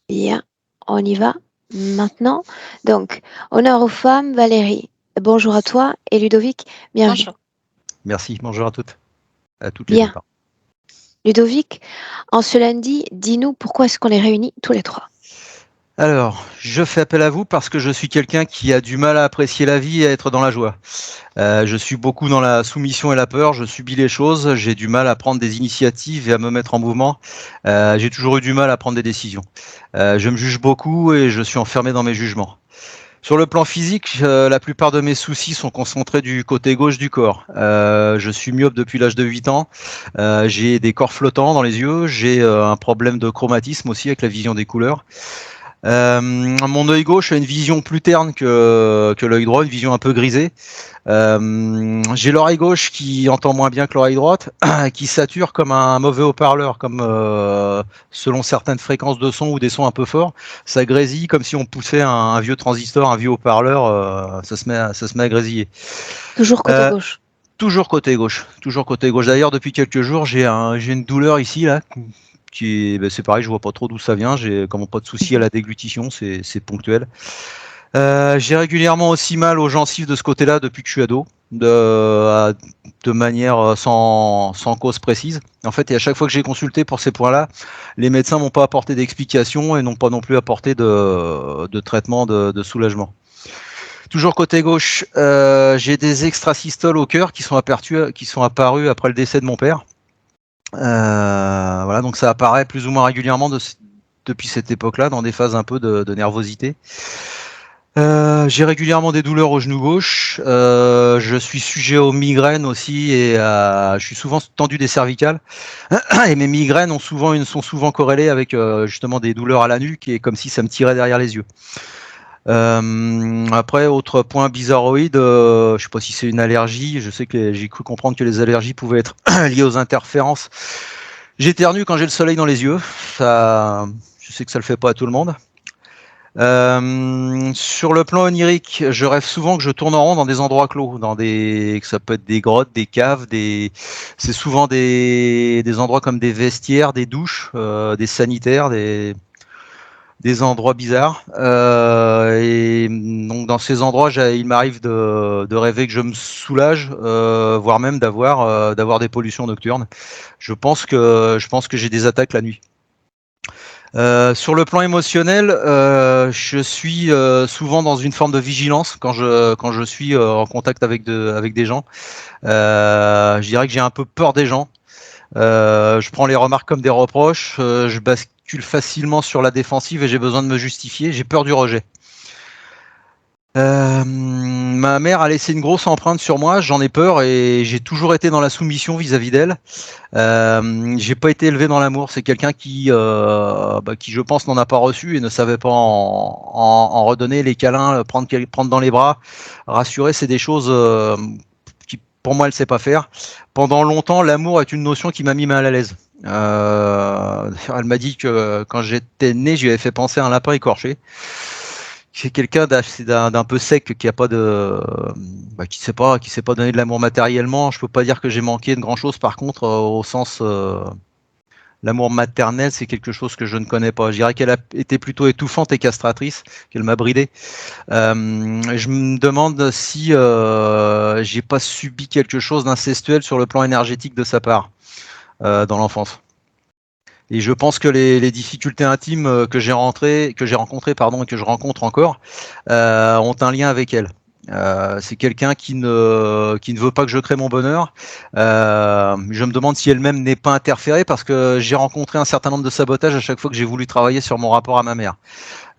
Bien, on y va maintenant. Donc, honneur aux femmes, Valérie. Bonjour à toi et Ludovic, bienvenue. Bonjour. Merci, bonjour à toutes les deux. Bien. Ludovic, en ce lundi, dis-nous pourquoi est-ce qu'on est réunis tous les trois. Alors, je fais appel à vous parce que je suis quelqu'un qui a du mal à apprécier la vie et à être dans la joie. Je suis beaucoup dans la soumission et la peur, je subis les choses, j'ai du mal à prendre des initiatives et à me mettre en mouvement. J'ai toujours eu du mal à prendre des décisions. Je me juge beaucoup et je suis enfermé dans mes jugements. Sur le plan physique, la plupart de mes soucis sont concentrés du côté gauche du corps. Je suis myope depuis l'âge de 8 ans. J'ai des corps flottants dans les yeux. J'ai un problème de chromatisme aussi avec la vision des couleurs. Mon œil gauche a une vision plus terne que l'œil droit, une vision un peu grisée. J'ai l'oreille gauche qui entend moins bien que l'oreille droite, qui sature comme un mauvais haut-parleur, comme selon certaines fréquences de son ou des sons un peu forts, ça grésille comme si on poussait un vieux transistor, un vieux haut-parleur, ça se met à grésiller. Toujours côté gauche. Toujours côté gauche, toujours côté gauche. D'ailleurs, depuis quelques jours, j'ai une douleur ici là. C'est pareil, je vois pas trop d'où ça vient. J'ai comme pas de souci à la déglutition, c'est ponctuel. J'ai régulièrement aussi mal aux gencives de ce côté-là depuis que je suis ado, de manière sans cause précise. En fait, et à chaque fois que j'ai consulté pour ces points-là, les médecins m'ont pas apporté d'explication et n'ont pas non plus apporté de traitement de soulagement. Toujours côté gauche, j'ai des extrasystoles au cœur qui sont apparus après le décès de mon père. Voilà, donc ça apparaît plus ou moins régulièrement depuis cette époque-là, dans des phases un peu de nervosité. J'ai régulièrement des douleurs au genou gauche. Je suis sujet aux migraines aussi et je suis souvent tendu des cervicales. Et mes migraines sont souvent corrélées avec justement des douleurs à la nuque et comme si ça me tirait derrière les yeux. Après, autre point bizarroïde, je sais pas si c'est une allergie. Je sais que j'ai cru comprendre que les allergies pouvaient être liées aux interférences. J'éternue quand j'ai le soleil dans les yeux. Ça, je sais que ça le fait pas à tout le monde. Sur le plan onirique, je rêve souvent que je tourne en rond dans des endroits clos, que ça peut être des grottes, des caves, c'est souvent des endroits comme des vestiaires, des douches, des sanitaires, des endroits bizarres. Et donc dans ces endroits, il m'arrive de rêver que je me soulage, voire même d'avoir des pollutions nocturnes. Je pense que j'ai des attaques la nuit. Sur le plan émotionnel, je suis souvent dans une forme de vigilance quand je suis en contact avec des gens. Je dirais que j'ai un peu peur des gens. Je prends les remarques comme des reproches. Je bascule facilement sur la défensive et j'ai besoin de me justifier. J'ai peur du rejet. Ma mère a laissé une grosse empreinte sur moi, j'en ai peur et j'ai toujours été dans la soumission vis-à-vis d'elle. J'ai pas été élevé dans l'amour, c'est quelqu'un qui je pense n'en a pas reçu et ne savait pas en redonner, les câlins, prendre dans les bras, rassurer, c'est des choses qui pour moi elle sait pas faire. Pendant longtemps, l'amour est une notion qui m'a mis mal à l'aise. Elle m'a dit que quand j'étais né, je lui avais fait penser à un lapin écorché. C'est quelqu'un d'un peu sec qui a pas qui sait pas donner de l'amour matériellement. Je peux pas dire que j'ai manqué de grand chose. Par contre, au sens l'amour maternel, c'est quelque chose que je ne connais pas. Je dirais qu'elle a été plutôt étouffante et castratrice, qu'elle m'a bridé. Je me demande si j'ai pas subi quelque chose d'incestuel sur le plan énergétique de sa part dans l'enfance. Et je pense que les difficultés intimes que j'ai rencontrées, et que je rencontre encore, ont un lien avec elle. C'est quelqu'un qui ne veut pas que je crée mon bonheur. Je me demande si elle-même n'est pas interférée parce que j'ai rencontré un certain nombre de sabotages à chaque fois que j'ai voulu travailler sur mon rapport à ma mère.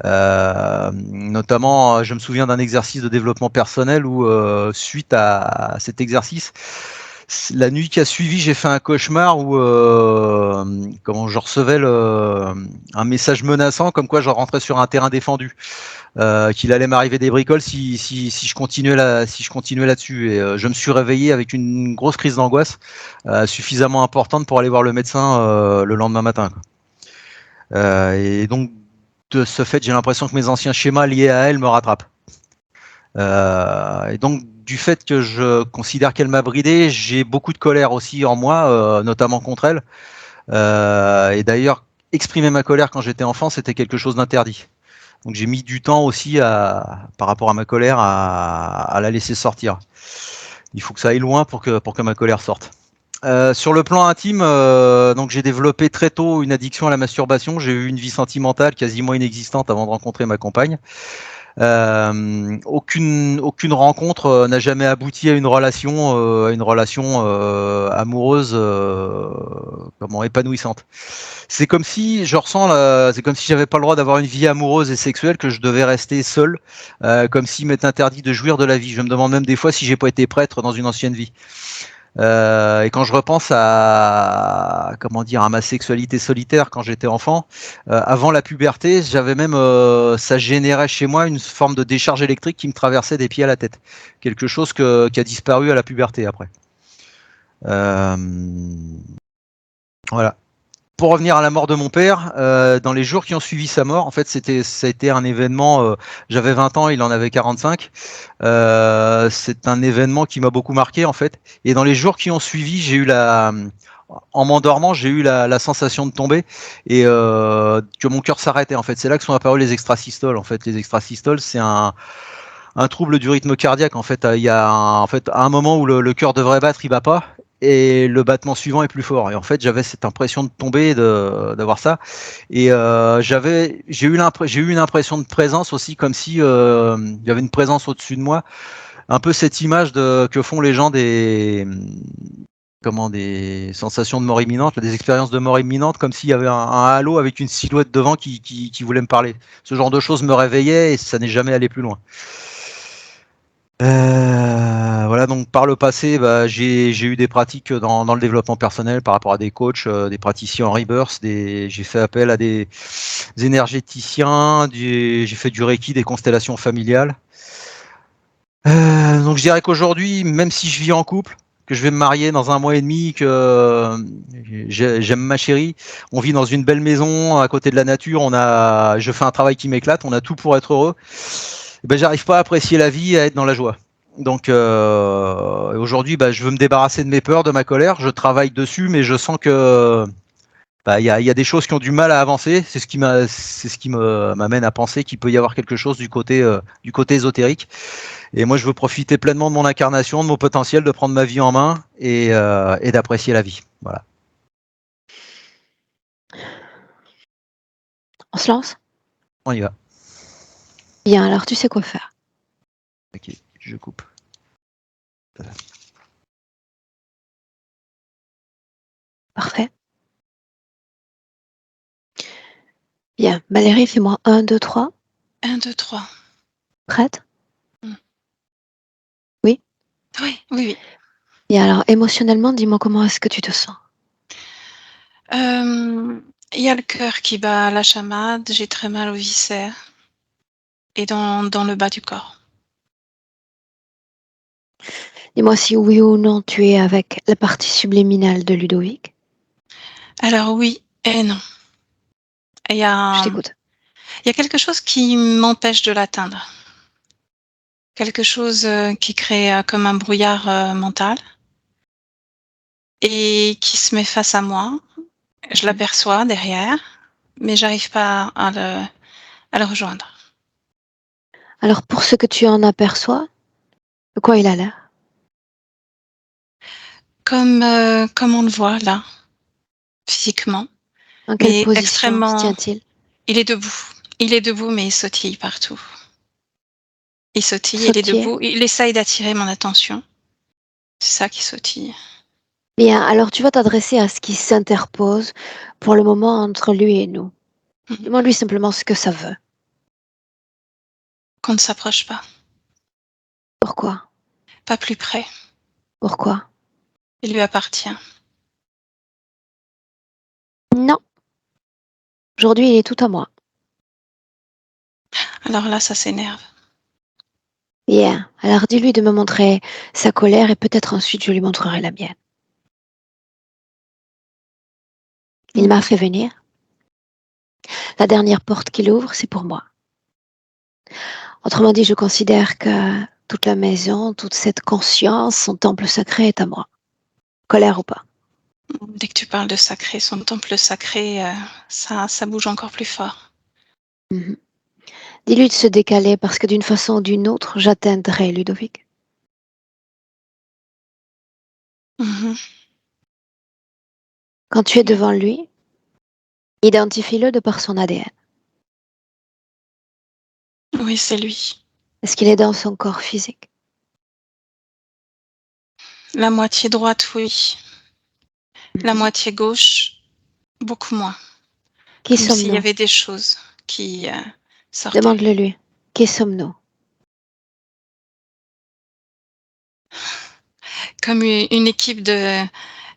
Notamment, je me souviens d'un exercice de développement personnel où, suite à cet exercice, la nuit qui a suivi, j'ai fait un cauchemar où comment je recevais un message menaçant, comme quoi je rentrais sur un terrain défendu, qu'il allait m'arriver des bricoles si je continuais là-dessus. Et je me suis réveillé avec une grosse crise d'angoisse suffisamment importante pour aller voir le médecin le lendemain matin. Et donc de ce fait, j'ai l'impression que mes anciens schémas liés à elle me rattrapent. Et donc du fait que je considère qu'elle m'a bridé, j'ai beaucoup de colère aussi en moi, notamment contre elle. Et d'ailleurs, exprimer ma colère quand j'étais enfant, c'était quelque chose d'interdit. Donc j'ai mis du temps aussi par rapport à ma colère à la laisser sortir. Il faut que ça aille loin pour que ma colère sorte. Sur le plan intime, donc j'ai développé très tôt une addiction à la masturbation. J'ai eu une vie sentimentale quasiment inexistante avant de rencontrer ma compagne. Aucune rencontre n'a jamais abouti à une relation amoureuse épanouissante. C'est comme si c'est comme si j'avais pas le droit d'avoir une vie amoureuse et sexuelle, que je devais rester seul, comme s'il m'était interdit de jouir de la vie. Je me demande même des fois si j'ai pas été prêtre dans une ancienne vie. Et quand je repense à ma sexualité solitaire quand j'étais enfant, avant la puberté, ça générait chez moi une forme de décharge électrique qui me traversait des pieds à la tête. Quelque chose qui a disparu à la puberté après. Voilà. Pour revenir à la mort de mon père, dans les jours qui ont suivi sa mort, en fait, ça a été un événement. J'avais 20 ans, il en avait 45. C'est un événement qui m'a beaucoup marqué, en fait. Et dans les jours qui ont suivi, en m'endormant, j'ai eu la sensation de tomber et que mon cœur s'arrêtait. En fait, c'est là que sont apparus les extrasystoles. En fait, les extrasystoles, c'est un trouble du rythme cardiaque. En fait, il y a à un moment où le cœur devrait battre, il bat pas, et le battement suivant est plus fort. Et en fait, j'avais cette impression de tomber, d'avoir ça. Et j'ai eu une impression de présence aussi, comme si il y avait une présence au-dessus de moi. Un peu cette image que font les gens des sensations de mort imminente, des expériences de mort imminente, comme s'il y avait un halo avec une silhouette devant qui voulait me parler. Ce genre de choses me réveillait et ça n'est jamais allé plus loin. Voilà, donc par le passé, j'ai eu des pratiques dans le développement personnel par rapport à des coachs, des praticiens en rebirth, j'ai fait appel à des énergéticiens, j'ai fait du Reiki, des constellations familiales. Donc je dirais qu'aujourd'hui, même si je vis en couple, que je vais me marier dans 1 mois et demi, que j'aime ma chérie, on vit dans une belle maison à côté de la nature, je fais un travail qui m'éclate, on a tout pour être heureux. J'arrive pas à apprécier la vie, à être dans la joie. Donc aujourd'hui, je veux me débarrasser de mes peurs, de ma colère. Je travaille dessus, mais je sens que il y a des choses qui ont du mal à avancer. C'est ce qui m'amène à penser qu'il peut y avoir quelque chose du côté ésotérique. Et moi, je veux profiter pleinement de mon incarnation, de mon potentiel, de prendre ma vie en main et d'apprécier la vie. Voilà. On se lance? On y va. Bien, alors tu sais quoi faire. Ok, je coupe. Parfait. Bien, Valérie, fais-moi 1, 2, 3. 1, 2, 3. Prête? Oui, oui, oui. Bien, alors émotionnellement, dis-moi comment est-ce que tu te sens? Il y a le cœur qui bat à la chamade, j'ai très mal aux viscères et dans le bas du corps. Dis-moi si oui ou non tu es avec la partie subliminale de Ludovic. Alors oui et non. Il y Je a t'écoute. quelque chose qui m'empêche de l'atteindre. Quelque chose qui crée comme un brouillard mental et qui se met face à moi. Je l'aperçois derrière, mais j'arrive pas à le rejoindre. Alors pour ce que tu en aperçois, de quoi il a l'air? Comme on le voit là, physiquement, En quelle mais position se extrêmement. tient-il? Il est debout. Il est debout, mais il sautille partout. Il sautille, il est Sautille. debout. Il essaye d'attirer mon attention. C'est ça qui sautille. Bien, alors tu vas t'adresser à ce qui s'interpose pour le moment entre lui et nous. Demande-lui simplement ce que ça veut. Qu'on ne s'approche pas. Pourquoi? Pas plus près. Pourquoi? Il lui appartient. Non. Aujourd'hui, il est tout à moi. Alors là, ça s'énerve. Bien, alors dis-lui de me montrer sa colère et peut-être ensuite je lui montrerai la mienne. Il m'a fait venir. La dernière porte qu'il ouvre, c'est pour moi. Autrement dit, je considère que toute la maison, toute cette conscience, son temple sacré est à moi. Colère ou pas. Dès que tu parles de sacré, son temple sacré, ça bouge encore plus fort. Mhm. Dis-lui de se décaler parce que d'une façon ou d'une autre, j'atteindrai Ludovic. Mhm. Quand tu es devant lui, identifie-le de par son ADN. Oui, c'est lui. Est-ce qu'il est dans son corps physique? La moitié droite, oui. La moitié gauche, beaucoup moins. Qui Comme s'il y sommes-nous? avait des choses qui sortaient. Demande-le lui. Qui sommes-nous? Comme une équipe de...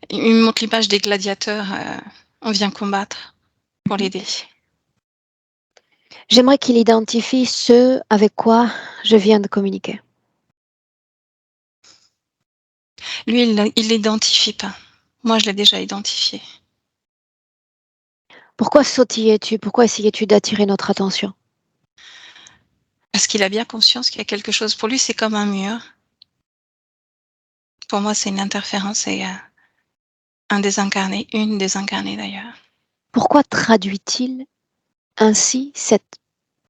Il montre l'image des gladiateurs. On vient combattre pour l'aider. J'aimerais qu'il identifie ce avec quoi je viens de communiquer. Lui, il l'identifie pas. Moi, je l'ai déjà identifié. Pourquoi sautillais-tu? Pourquoi essayais-tu d'attirer notre attention? Parce qu'il a bien conscience qu'il y a quelque chose. Pour lui, c'est comme un mur. Pour moi, c'est une interférence et un désincarné, une désincarnée d'ailleurs. Pourquoi traduit-il ainsi cette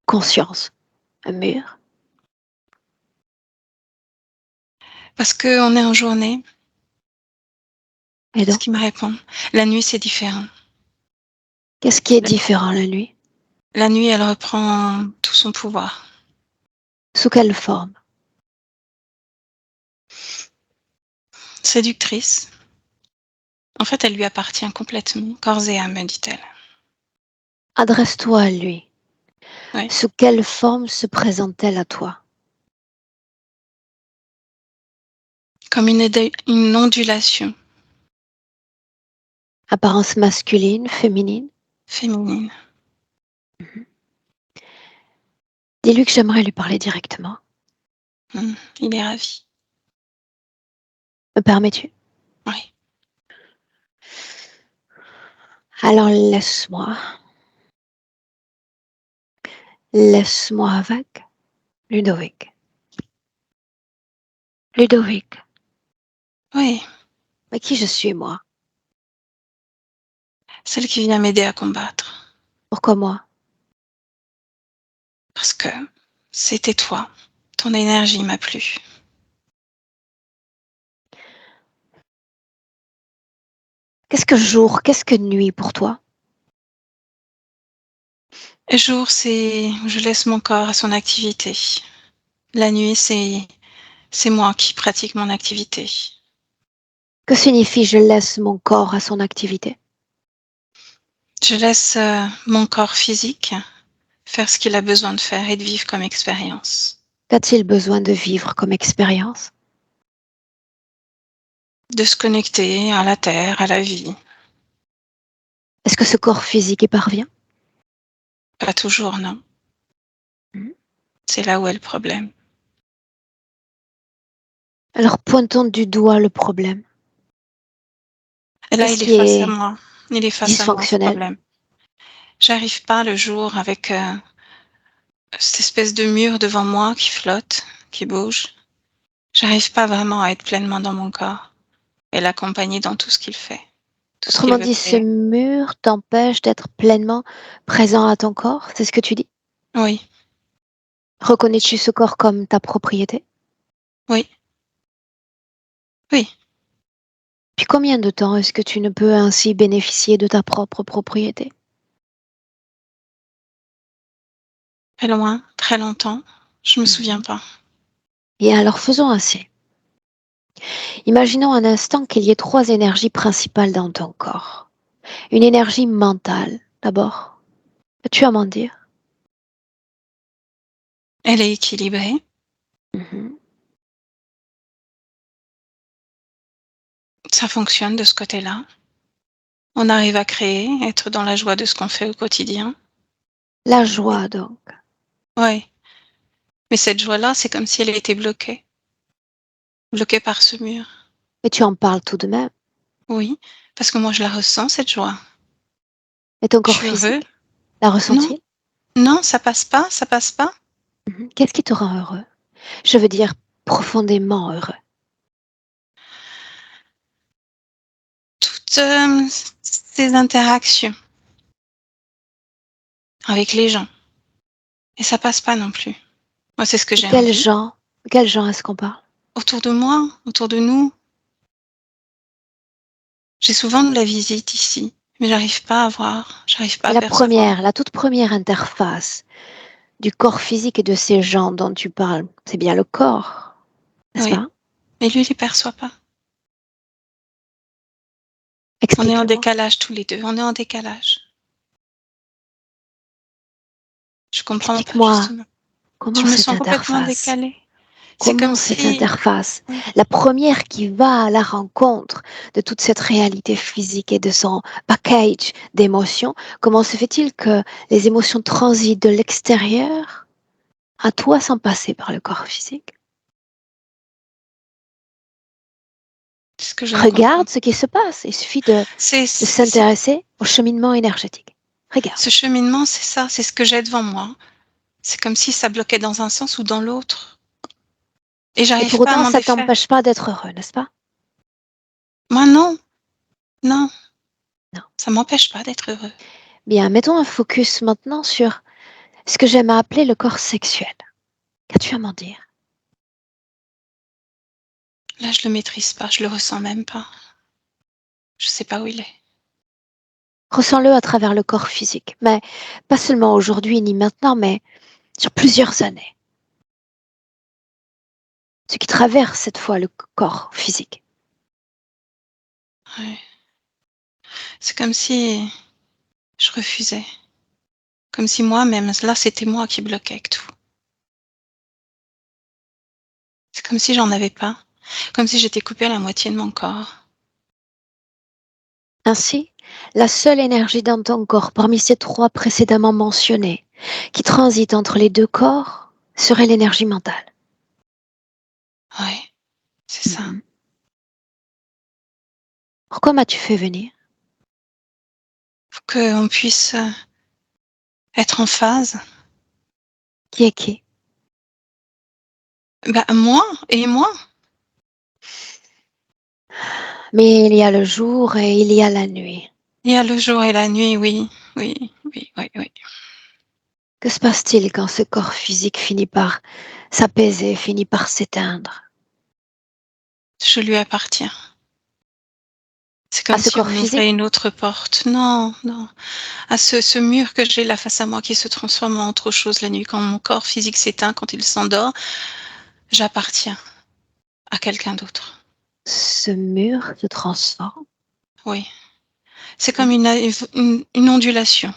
conscience? Un mur? Parce qu'on est en journée. Et Ce donc, qui me répond. La nuit, c'est différent. qu'est-ce qui est différent la nuit? La nuit, elle reprend tout son pouvoir. Sous quelle forme? Séductrice. En fait, elle lui appartient complètement, corps et âme, me dit-elle. Adresse-toi à lui. Oui. Sous quelle forme se présente-t-elle à toi? Comme une ondulation Apparence masculine, féminine? féminine. Dis-lui que j'aimerais lui parler directement. Il est ravi. Me permets-tu? Oui. Alors laisse-moi. Laisse-moi avec Ludovic. Ludovic. Oui. Mais qui je suis, moi? Celle qui vient m'aider à combattre. Pourquoi moi? Parce que c'était toi. Ton énergie m'a plu. Qu'est-ce que jour, qu'est-ce que nuit pour toi? Et jour, c'est je laisse mon corps à son activité. La nuit, c'est moi qui pratique mon activité. Que signifie je laisse mon corps à son activité? Je laisse mon corps physique faire ce qu'il a besoin de faire et de vivre comme expérience. Qu'a-t-il besoin de vivre comme expérience? De se connecter à la terre, à la vie. Est-ce que ce corps physique y parvient? Pas toujours, non. C'est là où est le problème. Alors pointons du doigt le problème. Et là, Qu'est-ce il est qui face à est moi. Il est face à moi, ce dysfonctionnel? problème. J'arrive pas le jour avec cette espèce de mur devant moi qui flotte, qui bouge. J'arrive pas vraiment à être pleinement dans mon corps et l'accompagner dans tout ce qu'il fait, tout ce qu'il Autrement veut dit, ce créer. mur t'empêche d'être pleinement présent à ton corps? C'est ce que tu dis? Oui, Reconnais-tu ce corps comme ta propriété? oui, oui. Puis combien de temps est-ce que tu ne peux ainsi bénéficier de ta propre propriété? Et loin, très longtemps, je me souviens pas. Et alors faisons ainsi. Imaginons un instant qu'il y ait trois énergies principales dans ton corps. Une énergie mentale, d'abord. Peux-tu à m'en dire? Elle est équilibrée. Mhm. Ça fonctionne de ce côté-là. On arrive à créer, être dans la joie de ce qu'on fait au quotidien. La joie, donc. Oui. Mais cette joie-là, c'est comme si elle était bloquée. Bloquée par ce mur. Et tu en parles tout de même. Oui. Parce que moi, je la ressens, cette joie. Et ton Je corps suis heureux. physique la Non, ressent-il? non, ça passe pas, ça passe pas. Qu'est-ce qui te rend heureux? Je veux dire profondément heureux. juste ces interactions avec les gens. Et ça passe pas non plus. Moi, c'est ce que j'ai Quels envie. gens, quels gens est-ce qu'on parle? Autour de moi, autour de nous. J'ai souvent de la visite ici, mais j'arrive pas à voir, j'arrive pas Et à percevoir. la toute première interface du corps physique et de ces gens dont tu parles, c'est bien le corps, n'est-ce Oui, pas? mais lui, il les perçoit pas. On est en Explique-le-moi. décalage tous les deux, on est en décalage. Je comprends pas, Explique-moi justement. comment Je me cette sens complètement interface, décalée. C'est comme comment cette si... interface, Oui. la première qui va à la rencontre de toute cette réalité physique et de son package d'émotions, comment se fait-il que les émotions transitent de l'extérieur à toi sans passer par le corps physique? C'est ce que je ne comprends Regarde ce pas. qui se passe. Il suffit de C'est, s'intéresser au cheminement énergétique. Regarde. ce cheminement, c'est ça, c'est ce que j'ai devant moi. C'est comme si ça bloquait dans un sens ou dans l'autre. Et Et j'arrive pour pas à autant, m'en ça défaire. t'empêche pas d'être heureux, n'est-ce pas? Moi, non, non, Non. ça m'empêche pas d'être heureux. Bien, mettons un focus maintenant sur ce que j'aime appeler le corps sexuel. Qu'as-tu à m'en dire? Là, je le maîtrise pas, je le ressens même pas. Je sais pas où il est. Ressens-le à travers le corps physique, mais pas seulement aujourd'hui ni maintenant, mais sur plusieurs années. Ce qui traverse cette fois le corps physique. Ouais. C'est comme si je refusais. Comme si moi-même, là, c'était moi qui bloquais avec tout. C'est comme si j'en avais pas. Comme si j'étais coupée à la moitié de mon corps. Ainsi, la seule énergie dans ton corps parmi ces trois précédemment mentionnées, qui transite entre les deux corps, serait l'énergie mentale. Ouais, c'est ça. Mhm. Pourquoi m'as-tu fait venir? Faut qu'on puisse être en phase. Qui est qui? Bah, moi et moi. Mais il y a le jour et il y a la nuit. Il y a le jour et la nuit, oui. Oui, oui, oui, oui. Que se passe-t-il quand ce corps physique finit par s'apaiser, finit par s'éteindre? Je lui appartiens. C'est À comme ce si corps on ouvrait physique? une autre porte. Non, non. À ce mur que j'ai là face à moi qui se transforme en autre chose la nuit. Quand mon corps physique s'éteint, quand il s'endort, j'appartiens à quelqu'un d'autre. Ce mur se transforme. Oui. C'est comme une ondulation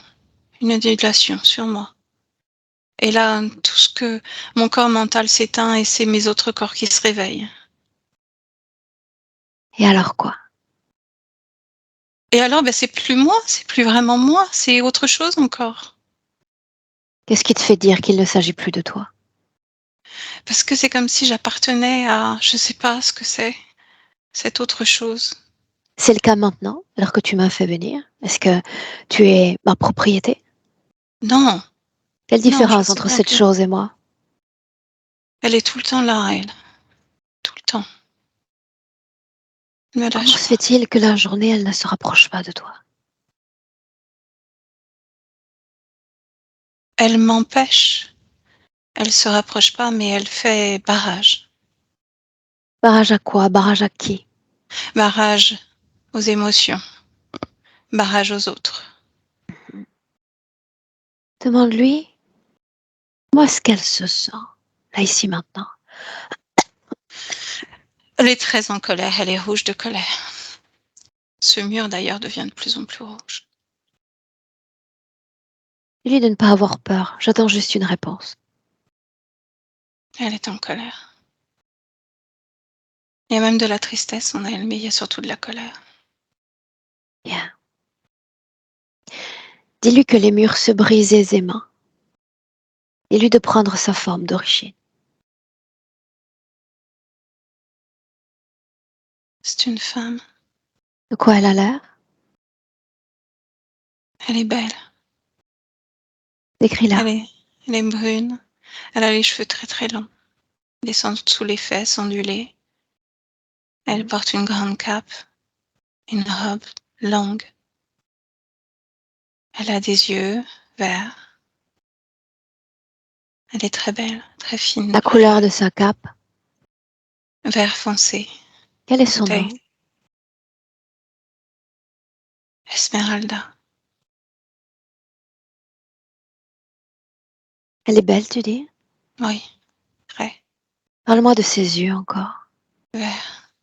sur moi. Et là, tout ce que mon corps mental s'éteint et c'est mes autres corps qui se réveillent. Et alors quoi? Et alors, ben, c'est plus moi, c'est plus vraiment moi, c'est autre chose encore. Qu'est-ce qui te fait dire qu'il ne s'agit plus de toi? Parce que c'est comme si j'appartenais à, je sais pas ce que c'est, cette autre chose. C'est le cas maintenant, alors que tu m'as fait venir? Est-ce que tu es ma propriété? Non, Quelle non, je différence sais entre bien cette que chose et moi? elle est tout le temps là, elle. Tout le temps. Ne me Comment lâche se pas. fait-il que la journée, elle ne se rapproche pas de toi? Elle m'empêche. Elle se rapproche pas, mais elle fait barrage. Barrage à quoi? Barrage à qui? Barrage aux émotions. Barrage aux autres. Demande-lui, comment est-ce qu'elle se sent, là, ici, maintenant? Elle est très en colère, elle est rouge de colère. Ce mur d'ailleurs devient de plus en plus rouge. Dis-lui de ne pas avoir peur, j'attends juste une réponse. Elle est en colère. Il y a même de la tristesse en elle, mais il y a surtout de la colère. Bien. Dis-lui que les murs se brisent aisément. Dis-lui de prendre sa forme d'origine. C'est une femme. De quoi elle a l'air? Elle est belle. Elle Décris-la. est, elle est brune. Elle a les cheveux très très longs. Descendent sous les fesses, ondulés. Elle porte une grande cape, une robe longue. Elle a des yeux verts. Elle est très belle, très fine. La couleur de sa cape. Vert foncé. Quel est son Taille nom? Esmeralda. Elle est belle, tu dis? Oui, très Parle-moi de ses yeux encore. vert.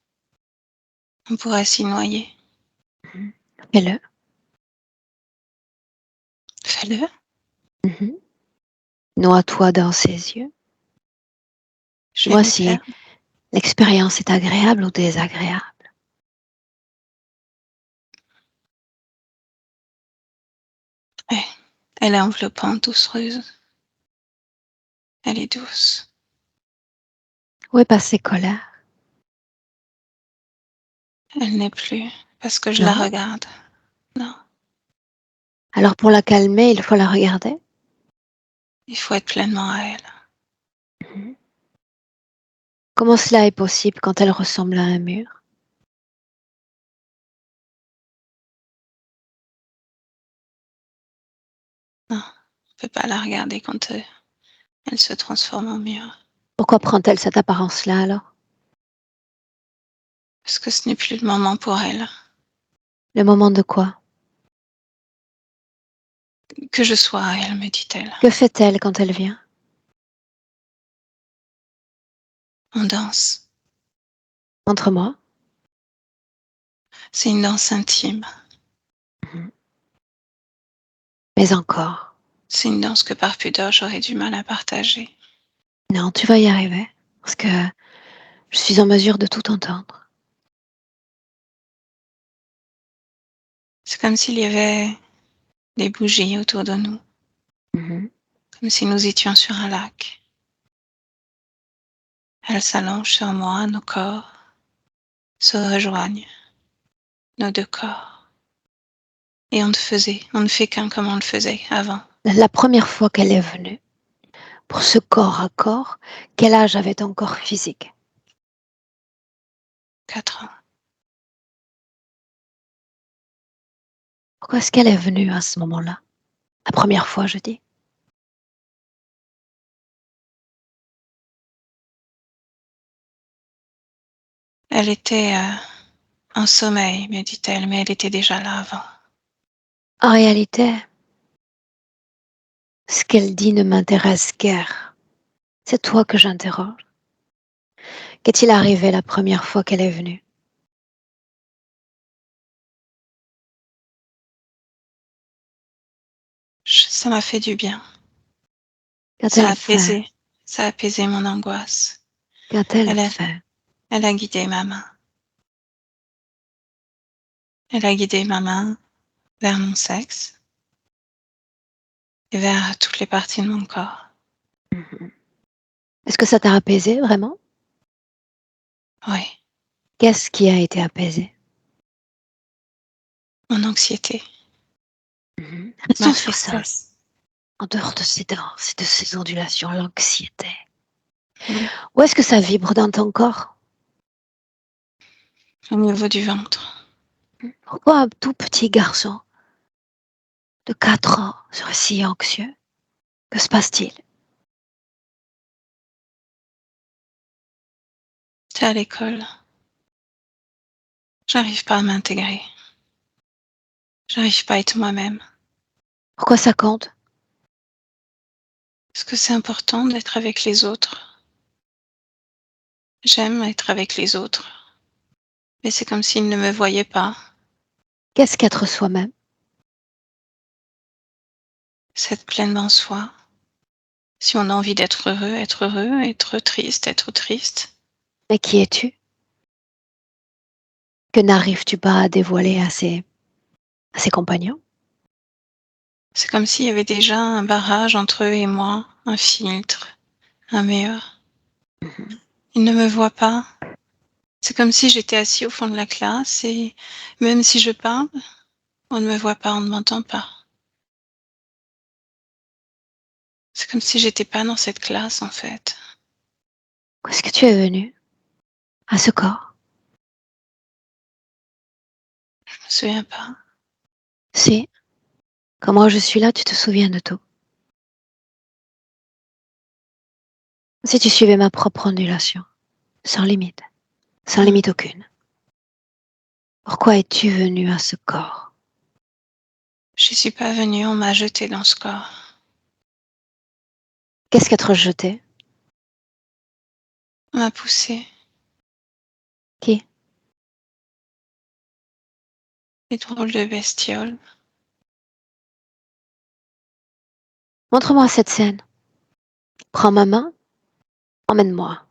On pourrait s'y noyer. Fais-le. Fais-le. Noie-toi dans ses yeux. Je vais Dis-moi m'y si perdre. l'expérience est agréable ou désagréable. Ouais. Elle est enveloppante, doucereuse. Elle est douce. Où est passée colère? Elle n'est plus parce que je la Non. regarde. Non, Alors pour la calmer, il faut la regarder. il faut être pleinement à elle. Comment cela est possible quand elle ressemble à un mur? Non, on ne peut pas la regarder quand elle se transforme en mur. Pourquoi prend-elle cette apparence-là alors? Parce que ce n'est plus le moment pour elle. Le moment de quoi? Que je sois à elle, me dit-elle. Que fait-elle quand elle vient? On danse. Montre-moi. C'est une danse intime. Mais encore. C'est une danse que par pudeur j'aurais du mal à partager. Non, tu vas y arriver. Parce que je suis en mesure de tout entendre. C'est comme s'il y avait des bougies autour de nous, comme si nous étions sur un lac. Elle s'allonge sur moi, nos corps se rejoignent, nos deux corps. Et on ne fait qu'un comme on le faisait avant. La première fois qu'elle est venue, pour ce corps à corps, quel âge avait ton corps physique? 4 ans. Pourquoi est-ce qu'elle est venue à ce moment-là? La première fois, je dis. Elle était en sommeil, me dit-elle, mais elle était déjà là avant. En réalité, ce qu'elle dit ne m'intéresse guère. C'est toi que j'interroge. Qu'est-il arrivé la première fois qu'elle est venue? Ça m'a fait du bien. Ça a Qu'a-t-elle fait? apaisé, ça a apaisé mon angoisse. Qu'a-t-elle Elle a, fait? elle a guidé ma main. Elle a guidé ma main vers mon sexe et vers toutes les parties de mon corps. Est-ce que ça t'a apaisé vraiment? Oui, Qu'est-ce qui a été apaisé? mon anxiété, ma Restons sur ça. tristesse. En dehors de ces danses et de ces ondulations, l'anxiété. Oui, Où est-ce que ça vibre dans ton corps? au niveau du ventre. Pourquoi un tout petit garçon de 4 ans serait si anxieux? Que se passe-t-il? C'est à l'école. J'arrive pas à m'intégrer. J'arrive pas à être moi-même. Pourquoi ça compte? Parce que c'est important d'être avec les autres. J'aime être avec les autres. Mais c'est comme s'ils ne me voyaient pas. Qu'est-ce qu'être soi-même? C'est être pleinement soi. Si on a envie d'être heureux, être heureux, être triste, être triste. Mais qui es-tu? Que n'arrives-tu pas à dévoiler à ses compagnons? C'est comme s'il y avait déjà un barrage entre eux et moi, un filtre, un mur. Ils ne me voient pas. C'est comme si j'étais assis au fond de la classe et même si je parle, on ne me voit pas, on ne m'entend pas. C'est comme si j'étais pas dans cette classe en fait. Où est-ce que tu es venu? À ce corps? souviens pas. Si, quand moi je suis là, tu te souviens de tout. Si tu suivais ma propre ondulation, sans limite aucune. Pourquoi es-tu venu à ce corps? Je suis pas venue, on m'a jeté dans ce corps. Qu'est-ce qu'être rejeté? On m'a poussé. Qui? Des drôles de bestioles. Montre-moi cette scène. Prends ma main, emmène-moi.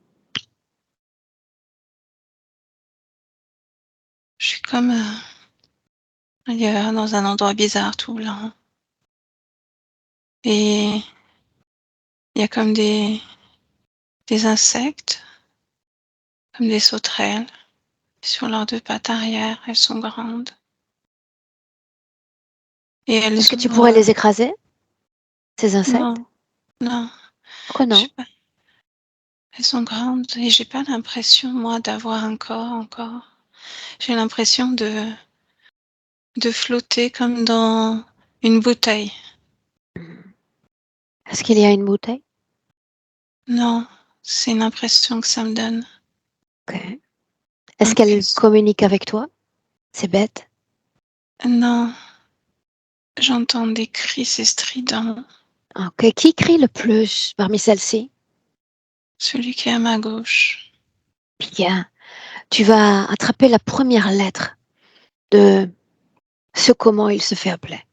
Je suis comme ailleurs, dans un endroit bizarre, tout blanc. Et il y a comme des insectes, comme des sauterelles. Sur leurs deux pattes arrière, elles sont grandes. Et elles Est-ce que tu pourrais ouvrent. les écraser, ces insectes? Non, non, Pourquoi je non? sais pas. Elles sont grandes et j'ai pas l'impression, moi, d'avoir un corps encore. J'ai l'impression de flotter comme dans une bouteille. Est-ce qu'il y a une bouteille? Non, c'est une impression que ça me donne. Ok. Est-ce qu'elle Impress- communique avec toi? C'est bête. Non, j'entends des cris, c'est strident. Ok. Qui crie le plus parmi celles-ci? Celui qui est à ma gauche. Bien. Tu vas attraper la première lettre de ce comment il se fait appeler.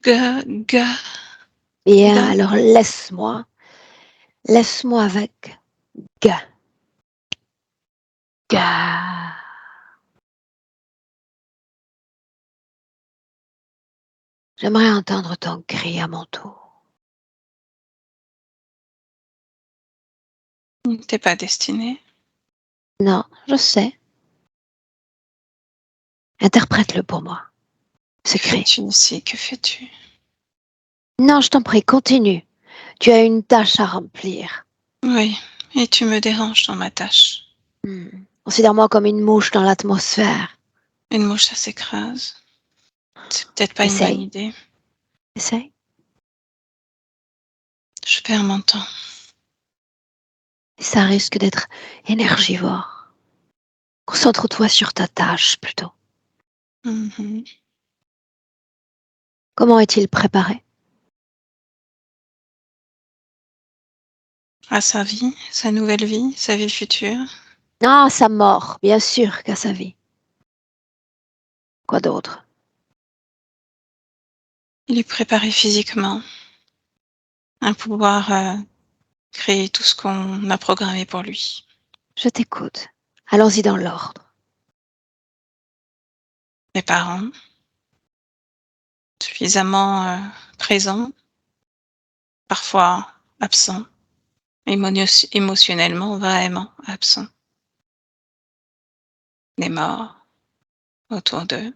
Ga, ga, Bien. ga. Alors laisse-moi avec ga. Ga. J'aimerais entendre ton cri à mon tour. T'es pas destiné. Non, je sais. Interprète-le pour moi. Ce Que cri. fais-tu ici? Que fais-tu? Non, je t'en prie, continue. Tu as une tâche à remplir. Oui, et tu me déranges dans ma tâche. Considère-moi comme une mouche dans l'atmosphère. Une mouche, ça s'écrase. C'est peut-être pas une bonne Essaye, idée. essaye. Je perds mon temps. Et ça risque d'être énergivore. Concentre-toi sur ta tâche plutôt. Mhm. Comment est-il préparé? À sa vie, sa nouvelle vie, sa vie future. Ah, sa mort, bien sûr qu'à sa vie. Quoi d'autre? Il est préparé physiquement à pouvoir créer tout ce qu'on a programmé pour lui. Je t'écoute. Allons-y dans l'ordre. Mes parents, suffisamment présents, parfois absents, émotionnellement vraiment absents. Les morts autour d'eux.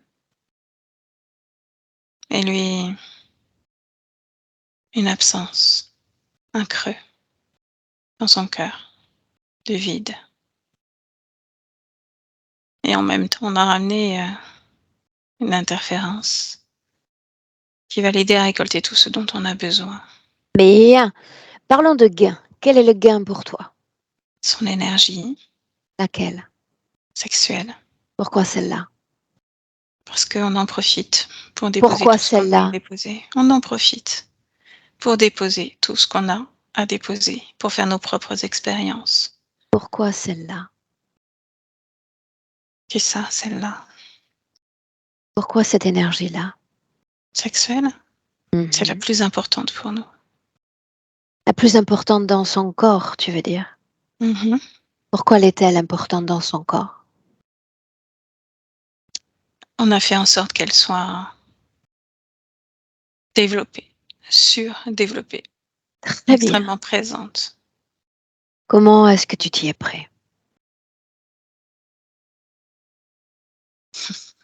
Et lui, une absence, un creux dans son cœur, de vide. Et en même temps, on a ramené une interférence qui va l'aider à récolter tout ce dont on a besoin. Bien. Parlons de gain. Quel est le gain pour toi? Son énergie Laquelle? sexuelle. Pourquoi celle-là? Parce qu'on en profite pour déposer Pourquoi tout ce qu'on a à celle-là? déposer. On en profite pour déposer tout ce qu'on a à déposer, pour faire nos propres expériences. Pourquoi celle-là? C'est ça, celle-là. Pourquoi cette énergie-là? Sexuelle, c'est la Mhm. plus importante pour nous. La plus importante dans son corps, tu veux dire? Mhm. Pourquoi l'est-elle importante dans son corps? On a fait en sorte qu'elle soit développée, surdéveloppée, Très bien. extrêmement présente. Comment est-ce que tu t'y es pris?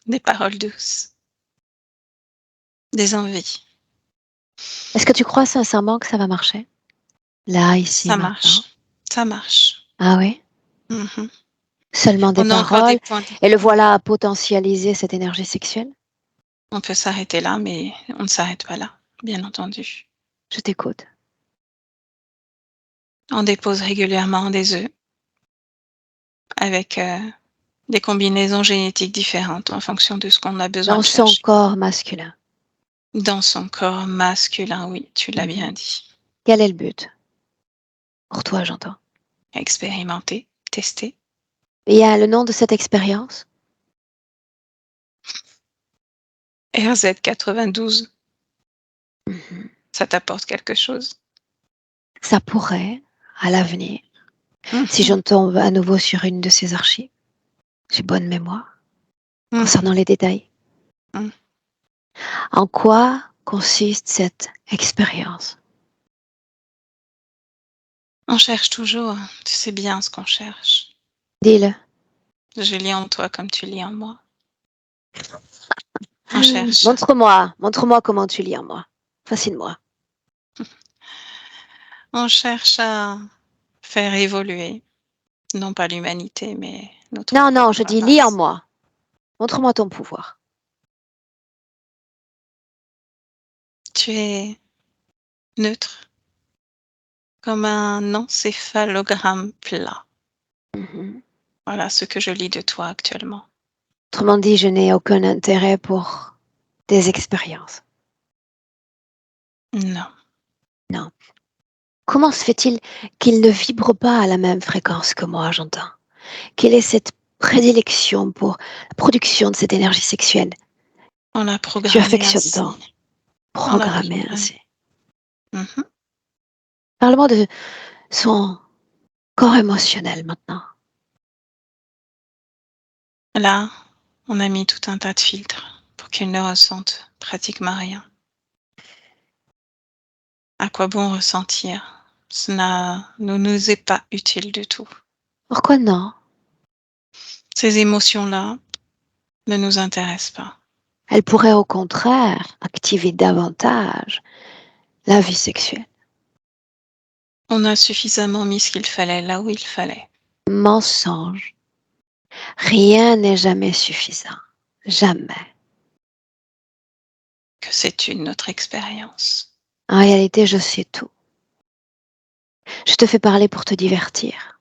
Des paroles douces, des envies. Est-ce que tu crois sincèrement que ça va marcher? Là, ici, Ça maintenant. marche, ça marche. Ah oui? Mhm. Seulement des On a encore des paroles, points. et le voilà à potentialiser cette énergie sexuelle? On peut s'arrêter là, mais on ne s'arrête pas là, bien entendu. Je t'écoute. On dépose régulièrement des œufs avec des combinaisons génétiques différentes en fonction de ce qu'on a besoin Dans de son chercher. corps masculin. Dans son corps masculin, oui, tu l'as bien Mhm. dit. Quel est le but? Pour toi, j'entends. Expérimenter, tester. Et il y a le nom de cette expérience? RZ92, Mhm. ça t'apporte quelque chose? Ça pourrait, à l'avenir, si Mhm, j'en tombe à nouveau sur une de ces archives, j'ai bonne mémoire, concernant mhm, les détails. mhm. En quoi consiste cette expérience? On cherche toujours, tu sais bien ce qu'on cherche. Dis-le. Je lis en toi comme tu lis en moi. On cherche, Montre-moi comment tu lis en moi. Fascine-moi. on cherche à faire évoluer, non pas l'humanité, mais notre Non, je propre dis lis en race. moi. Montre-moi ton pouvoir. Tu es neutre, comme un encéphalogramme plat. Mhm. Voilà ce que je lis de toi actuellement. Autrement dit, je n'ai aucun intérêt pour des expériences. Non. Non. Comment se fait-il qu'il ne vibre pas à la même fréquence que moi, j'entends? Quelle est cette prédilection pour la production de cette énergie sexuelle On l'a que tu programmé affectionnes ainsi. tant, On l'a programmée programmé. ainsi? Mhm. Parle-moi de son corps émotionnel maintenant. Là, on a mis tout un tas de filtres pour qu'il ne ressente pratiquement rien. À quoi bon ressentir? Cela ne nous est pas utile du tout. Pourquoi non? Ces émotions-là ne nous intéressent pas. Elle pourrait au contraire activer davantage la vie sexuelle. On a suffisamment mis ce qu'il fallait là où il fallait. Mensonge. Rien n'est jamais suffisant. Jamais. Que c'est une autre expérience. En réalité, je sais tout. Je te fais parler pour te divertir.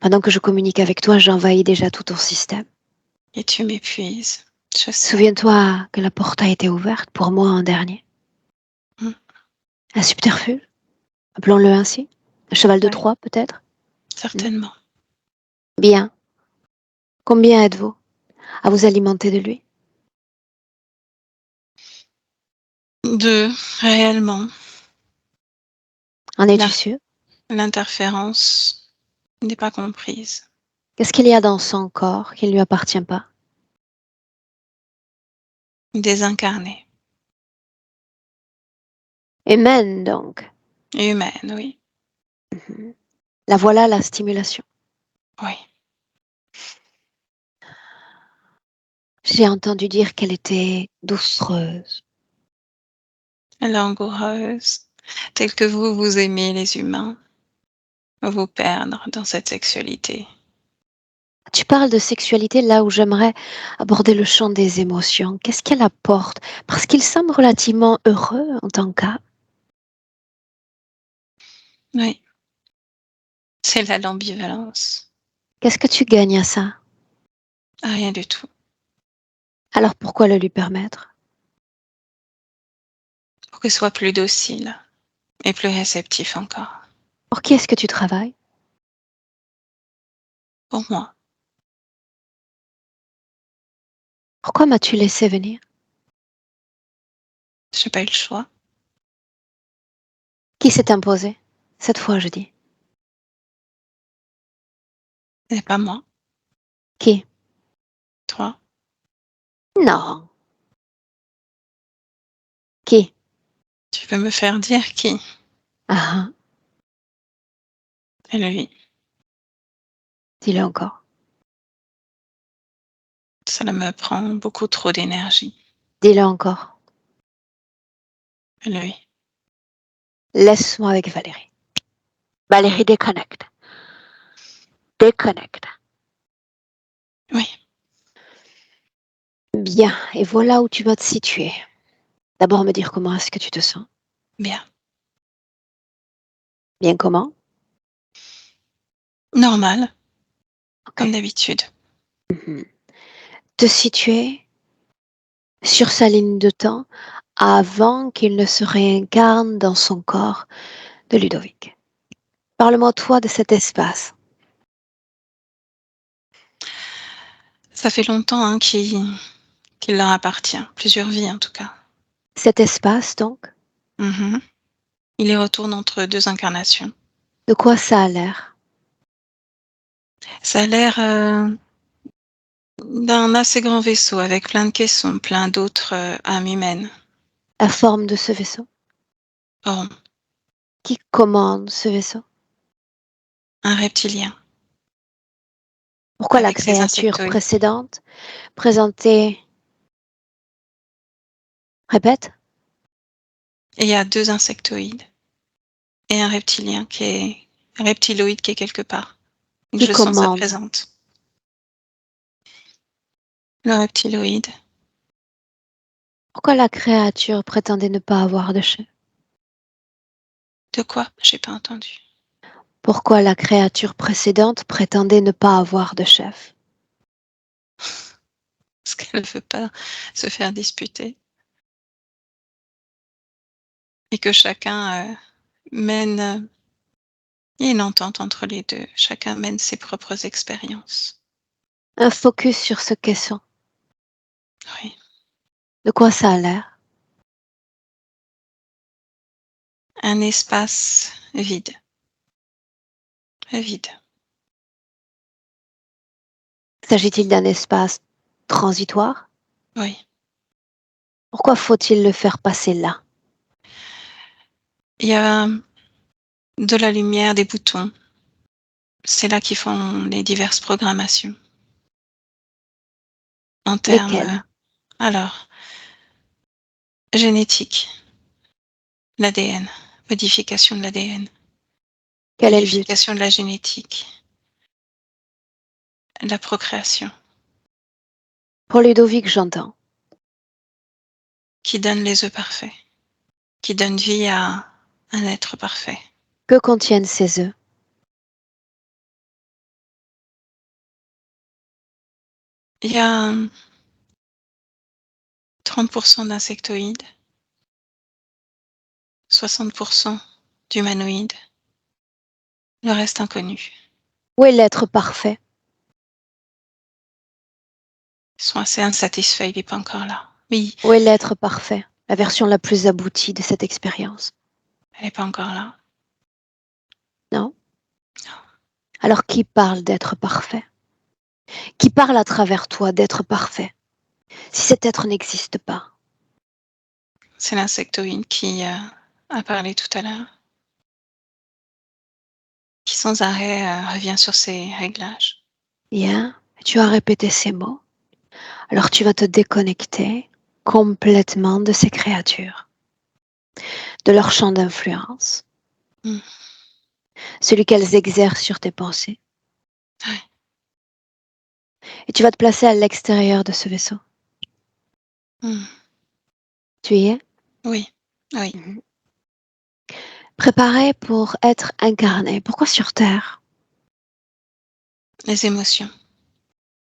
Pendant que je communique avec toi, j'envahis déjà tout ton système. Et tu m'épuises. Je sais. Souviens-toi que la porte a été ouverte pour moi en dernier. Mm. Un subterfuge, appelons-le ainsi. Un cheval de Ouais, Troie, peut-être. Hmm. certainement. Bien. Combien êtes-vous à vous alimenter de lui? Deux, réellement, En es-tu l'in- sûr? l'interférence n'est pas comprise. Qu'est-ce qu'il y a dans son corps qui ne lui appartient pas? Désincarnée. Humaine, donc. Humaine, oui. Mhm. La voilà la stimulation. Oui. J'ai entendu dire qu'elle était doucereuse. Langoureuse. Telle que vous aimez les humains. Vous perdre dans cette sexualité. Tu parles de sexualité là où j'aimerais aborder le champ des émotions. Qu'est-ce qu'elle apporte? Parce qu'il semble relativement heureux en tant qu'âme. Oui. C'est là l'ambivalence. Qu'est-ce que tu gagnes à ça? Rien du tout. Alors pourquoi le lui permettre? Pour qu'il soit plus docile et plus réceptif encore. Pour qui est-ce que tu travailles? Pour moi. Pourquoi m'as-tu laissé venir? J'ai pas eu le choix. Qui s'est imposé? Cette fois, je dis. C'est pas moi. Qui? Toi. Non. Qui? Tu peux me faire dire qui? Ah, Et lui. dis-le encore. Ça me prend beaucoup trop d'énergie. Dis-le encore. Et lui. Laisse-moi avec Valérie. Valérie déconnecte. déconnecte. Oui, Bien, et voilà où tu vas te situer. D'abord me dire comment est-ce que tu te sens. bien. Bien comment? Normal, Ok. comme d'habitude. Mhm. Te situer sur sa ligne de temps avant qu'il ne se réincarne dans son corps de Ludovic. Parle-moi toi de cet espace. Ça fait longtemps hein, qu'il leur appartient, plusieurs vies en tout cas. Cet espace donc, Mhm. Il y retourne entre deux incarnations. de quoi ça a l'air? Ça a l'air d'un assez grand vaisseau avec plein de caissons, plein d'autres âmes humaines. La forme de ce vaisseau? Oh, Qui commande ce vaisseau? un reptilien Pourquoi la avec ses créature insectoïdes. précédente présentait... Répète? Et il y a deux insectoïdes et un reptilien qui est un reptiloïde qui est quelque part. Donc Qui je sens sa commande? présence. Le reptiloïde. Pourquoi la créature prétendait ne pas avoir de chef? De quoi? J'ai pas entendu. Pourquoi la créature précédente prétendait ne pas avoir de chef? Parce qu'elle veut pas se faire disputer et que chacun mène. Il y a une entente entre les deux. Chacun mène ses propres expériences. Un focus sur ce caisson. Oui. De quoi ça a l'air? Un espace vide. Vide. S'agit-il d'un espace transitoire? Oui. Pourquoi faut-il le faire passer là? Il y a de la lumière, des boutons. C'est là qu'ils font les diverses programmations. En termes, Lesquels? alors, génétique, l'ADN, modification de l'ADN, Quel est le but? modification de la génétique, la procréation, Pour Ludovic, j'entends. qui donne les œufs parfaits, qui donne vie à un être parfait. Que contiennent ces œufs? Il y a 30% d'insectoïdes, 60% d'humanoïdes, le reste inconnu. Où est l'être parfait? Ils sont assez insatisfaits, il n'est pas encore là. Oui, Où est l'être parfait? La version la plus aboutie de cette expérience. elle n'est pas encore là. Non? Alors qui parle d'être parfait? Qui parle à travers toi d'être parfait? Si cet être n'existe pas. C'est l'insectoïde qui a parlé tout à l'heure, qui sans arrêt revient sur ses réglages. Bien, tu as répété ces mots. Alors tu vas te déconnecter complètement de ces créatures, de leur champ d'influence, Mm. celui qu'elles exercent sur tes pensées. Ouais. Et tu vas te placer à l'extérieur de ce vaisseau. Mm. Tu y es? Oui, oui. Mhm. Préparé pour être incarné. Pourquoi sur Terre? Les émotions,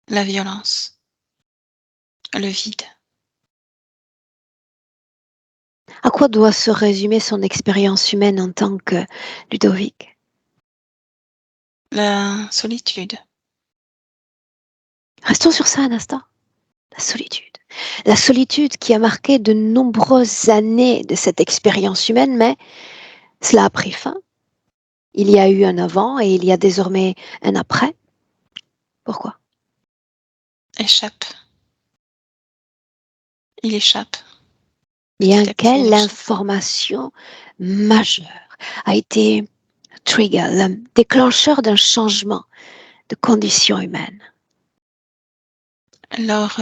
la violence, le vide, À quoi doit se résumer son expérience humaine en tant que Ludovic? la solitude. Restons sur ça un instant. La solitude. La solitude qui a marqué de nombreuses années de cette expérience humaine, mais cela a pris fin. Il y a eu un avant et il y a désormais un après. Pourquoi? Échappe. Il échappe. Bien Petit à petit, il quelle échappe. information majeure a été trigger, le déclencheur d'un changement de condition humaine? Lors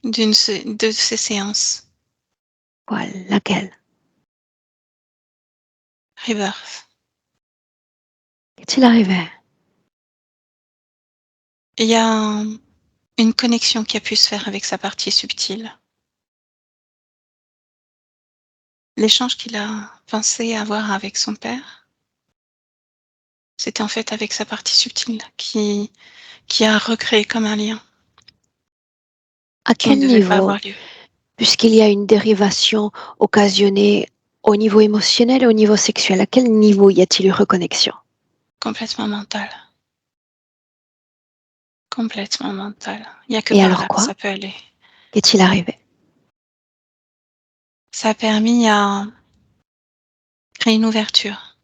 de ces séances, Voilà, laquelle? Rebirth, Qu'est-il arrivé? il y a une connexion qui a pu se faire avec sa partie subtile. L'échange qu'il a pensé avoir avec son père, c'était en fait avec sa partie subtile qui a recréé comme un lien À qui ne quel devait pas niveau? avoir lieu. Puisqu'il y a une dérivation occasionnée au niveau émotionnel et au niveau sexuel, à quel niveau y a-t-il eu reconnexion? Complètement mental. Complètement mental. Il n'y a que Et par alors là que quoi? ça peut aller. Qu'est-il arrivé? Ça a permis à créer une ouverture,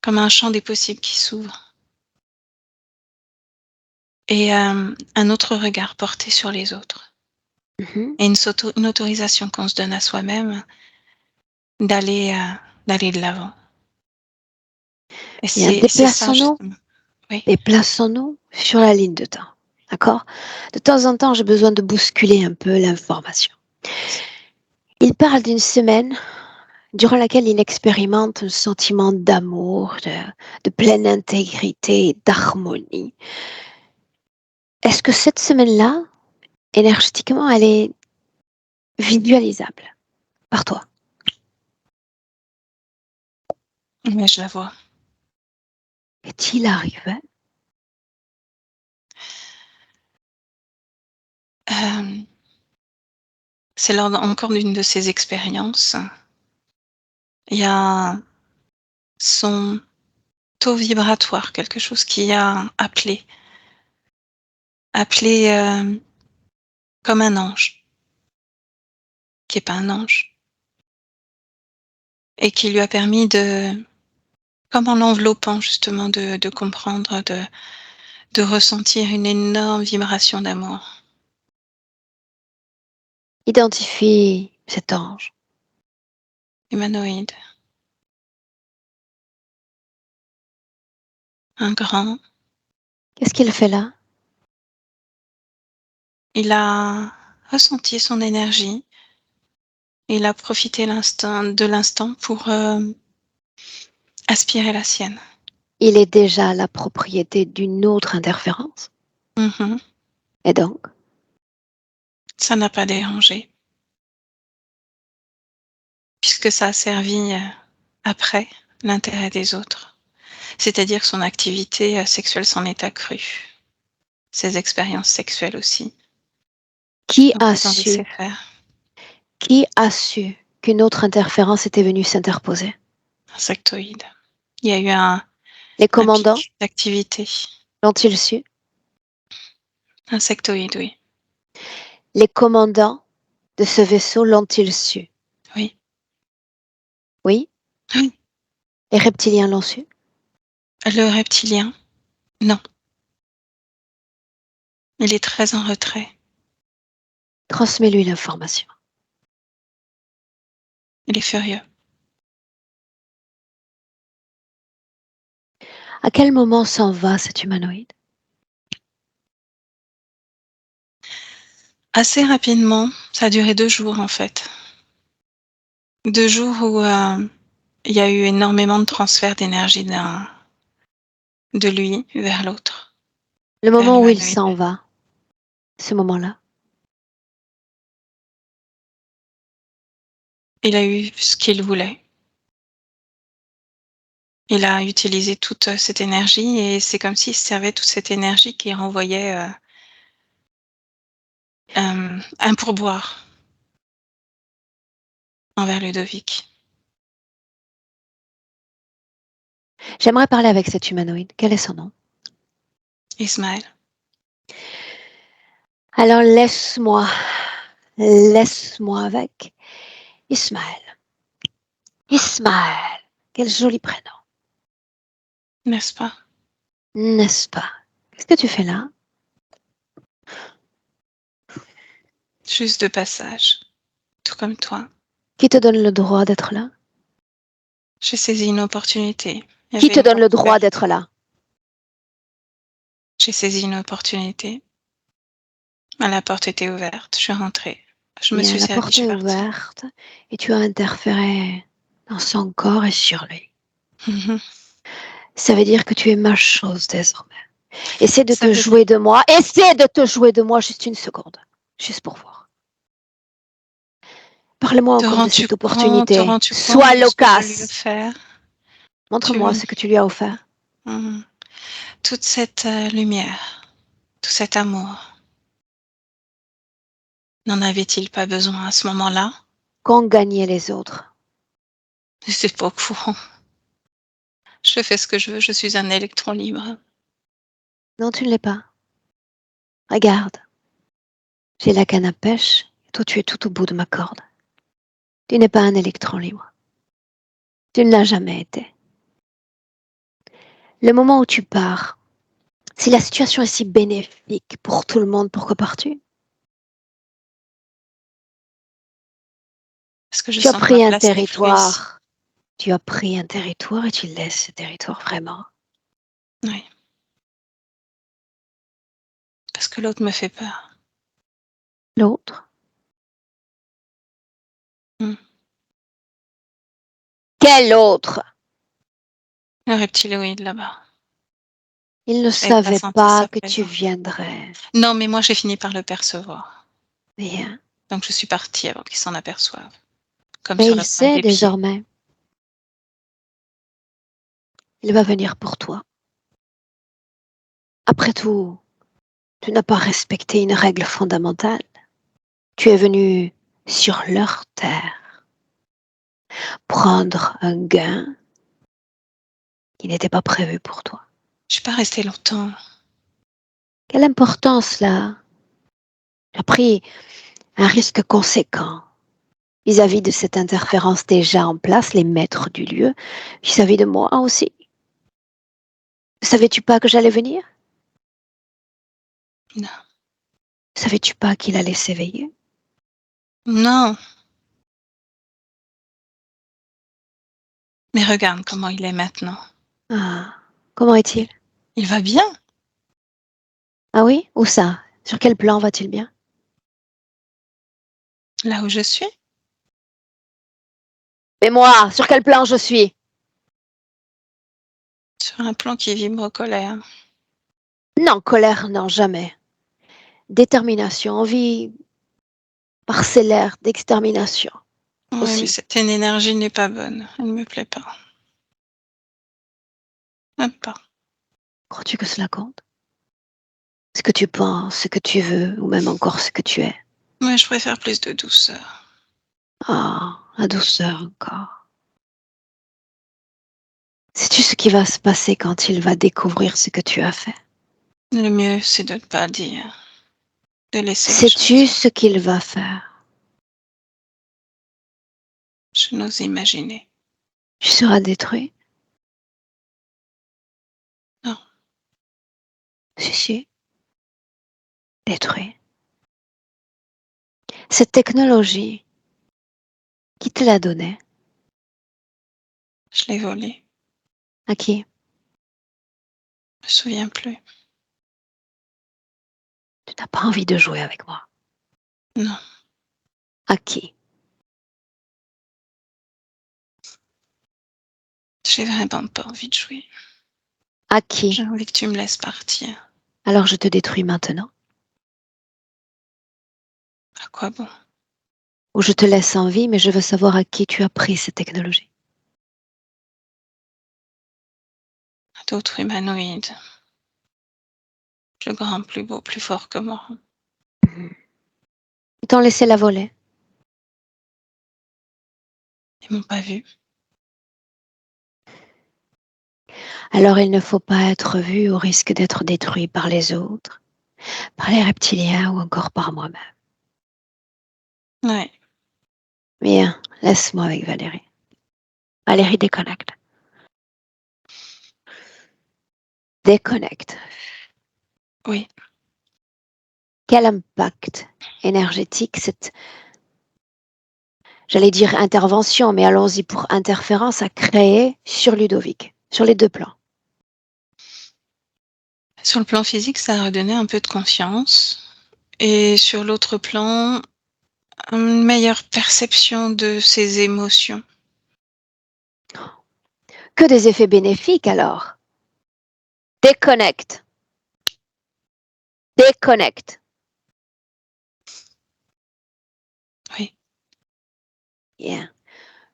comme un champ des possibles qui s'ouvre et un autre regard porté sur les autres Mhm. et une autorisation qu'on se donne à soi-même d'aller, d'aller de l'avant et Bien, c'est ça déplaçons-nous, justement. Oui. déplaçons-nous sur la ligne de temps. D'accord? De temps en temps, j'ai besoin de bousculer un peu l'information. Il parle d'une semaine durant laquelle il expérimente un sentiment d'amour, de pleine intégrité et d'harmonie. Est-ce que cette semaine-là, énergétiquement, elle est visualisable par toi? Mais je la vois. Est-il arrivé? Hem, c'est lors encore d'une de ces expériences, il y a son taux vibratoire, quelque chose qui a appelé, comme un ange, qui est pas un ange et qui lui a permis de comme en l'enveloppant justement de comprendre, de ressentir une énorme vibration d'amour. Identifie cet ange. Humanoïde, un grand, Qu'est-ce qu'il fait là? il a ressenti son énergie, il a profité de l'instant pour, aspirer la sienne. Il est déjà la propriété d'une autre interférence. Mmh. Et donc, Ça n'a pas dérangé, puisque ça a servi, après, l'intérêt des autres. C'est-à-dire que son activité, sexuelle s'en est accrue, ses expériences sexuelles aussi, qui donc a ils ont laissé su, faire. qui a su qu'une autre interférence était venue s'interposer? Insectoïde. Il y a eu Les un commandants pic d'activité. l'ont-ils su? Insectoïde, oui. Les commandants de ce vaisseau l'ont-ils su? Oui. Oui? Oui. Les reptiliens l'ont su? Le reptilien, non. Il est très en retrait. Transmets-lui l'information. Il est furieux. À quel moment s'en va cet humanoïde? Assez rapidement, ça a duré 2 jours en fait. 2 jours où, il y a eu énormément de transfert d'énergie de lui vers l'autre, Le vers moment où il l'humanoïde. s'en va, ce moment-là. Il a eu ce qu'il voulait. Il a utilisé toute, cette énergie et c'est comme s'il se servait de toute cette énergie qui renvoyait, un pourboire envers Ludovic. J'aimerais parler avec cet humanoïde. Quel est son nom? Ismaël, Alors laisse-moi avec Ismaël. Ismaël, quel joli prénom, n'est-ce pas? n'est-ce pas? Qu'est-ce que tu fais là? Juste de passage, tout comme toi. Qui te donne le droit d'être là? J'ai saisi une opportunité. Il y Qui avait te une donne le porte droit ouverte. d'être là? J'ai saisi une opportunité. La porte était ouverte. Je suis rentrée. Je me Bien, suis la servie, je porte suis est partie. ouverte et tu as interféré dans son corps et sur lui. Mmh. Ça veut dire que tu es ma chose désormais. Essaie de Ça te veut jouer de moi. Essaie de te jouer de moi juste une seconde. Juste pour voir. Parle-moi encore de cette te opportunité. rends-tu compte Sois de ce que je lui ai loquace. offert? Montre-moi ce que tu lui as offert. Toute cette lumière, tout cet amour, n'en avait-il pas besoin à ce moment-là? Qu'ont gagné les autres. C'est pas au courant. Je fais ce que je veux, je suis un électron libre. Non, tu ne l'es pas. Regarde. J'ai la canne à pêche. Et toi, tu es tout au bout de ma corde. Tu n'es pas un électron libre. Tu ne l'as jamais été. Le moment où tu pars, si la situation est si bénéfique pour tout le monde, pourquoi pars-tu? Parce que je Tu as sens que ma pris un place n'est plus ici. territoire. Tu as pris un territoire et tu laisses ce territoire vraiment. Oui. Parce que l'autre me fait peur. L'autre? Hmm. Quel autre? Le reptiloïde là-bas. Il ne Je n'avais pas savait senti pas sa que tu présence. viendrais. Non, mais moi j'ai fini par le percevoir. Bien. Donc je suis partie avant qu'il s'en aperçoive. Comme Mais sur il la pointe sait des pieds. désormais. Il va venir pour toi. Après tout, tu n'as pas respecté une règle fondamentale. Tu es venu sur leur terre prendre un gain qui n'était pas prévu pour toi. Je suis pas restée longtemps. Quelle importance là? Tu as pris un risque conséquent vis-à-vis de cette interférence déjà en place, les maîtres du lieu, vis-à-vis de moi aussi. Ne savais-tu pas que j'allais venir? Non. Ne savais-tu pas qu'il allait s'éveiller? Non. Mais regarde comment il est maintenant. Ah, comment est-il? Il va bien. Ah oui? Où ça? Sur quel plan va-t-il bien? Là où je suis. Mais moi, sur quel plan je suis? Sur un plan qui vibre colère. Non, colère, non, jamais. Détermination, envie parcellaire d'extermination Oui, mais aussi. cette énergie n'est pas bonne. Elle ne me plaît pas. Même pas. Crois-tu que cela compte? Ce que tu penses, ce que tu veux, ou même encore ce que tu es. Ouais, je préfère plus de douceur. Ah, la douceur encore. Sais-tu ce qui va se passer quand il va découvrir ce que tu as fait? Le mieux, c'est de ne pas dire. De laisser les Sais-tu choses. ce qu'il va faire? Je n'ose imaginer. Tu seras détruit? Non. Si, si, détruit. Cette technologie, qui te l'a donnée? Je l'ai volé. À qui? Je me souviens plus. Tu n'as pas envie de jouer avec moi. Non. À qui? J'ai vraiment pas envie de jouer. À qui? J'ai envie que tu me laisses partir. Alors je te détruis maintenant. À quoi bon? Ou je te laisse en vie, mais je veux savoir à qui tu as pris cette technologie. À d'autres humanoïdes. Plus grand, plus beau, plus fort que moi. Ils t'ont laissé la voler. Ils m'ont pas vu. Alors il ne faut pas être vu au risque d'être détruit par les autres, par les reptiliens ou encore par moi-même. Ouais. Viens, laisse-moi avec Valérie. Valérie, déconnecte. Déconnecte. Oui. Quel impact énergétique cette, j'allais dire intervention, mais allons-y pour interférence, a créé sur Ludovic, sur les deux plans. Sur le plan physique, ça a redonné un peu de confiance. Et sur l'autre plan, une meilleure perception de ses émotions. Que des effets bénéfiques alors. Déconnecte. déconnectes. Oui. Bien.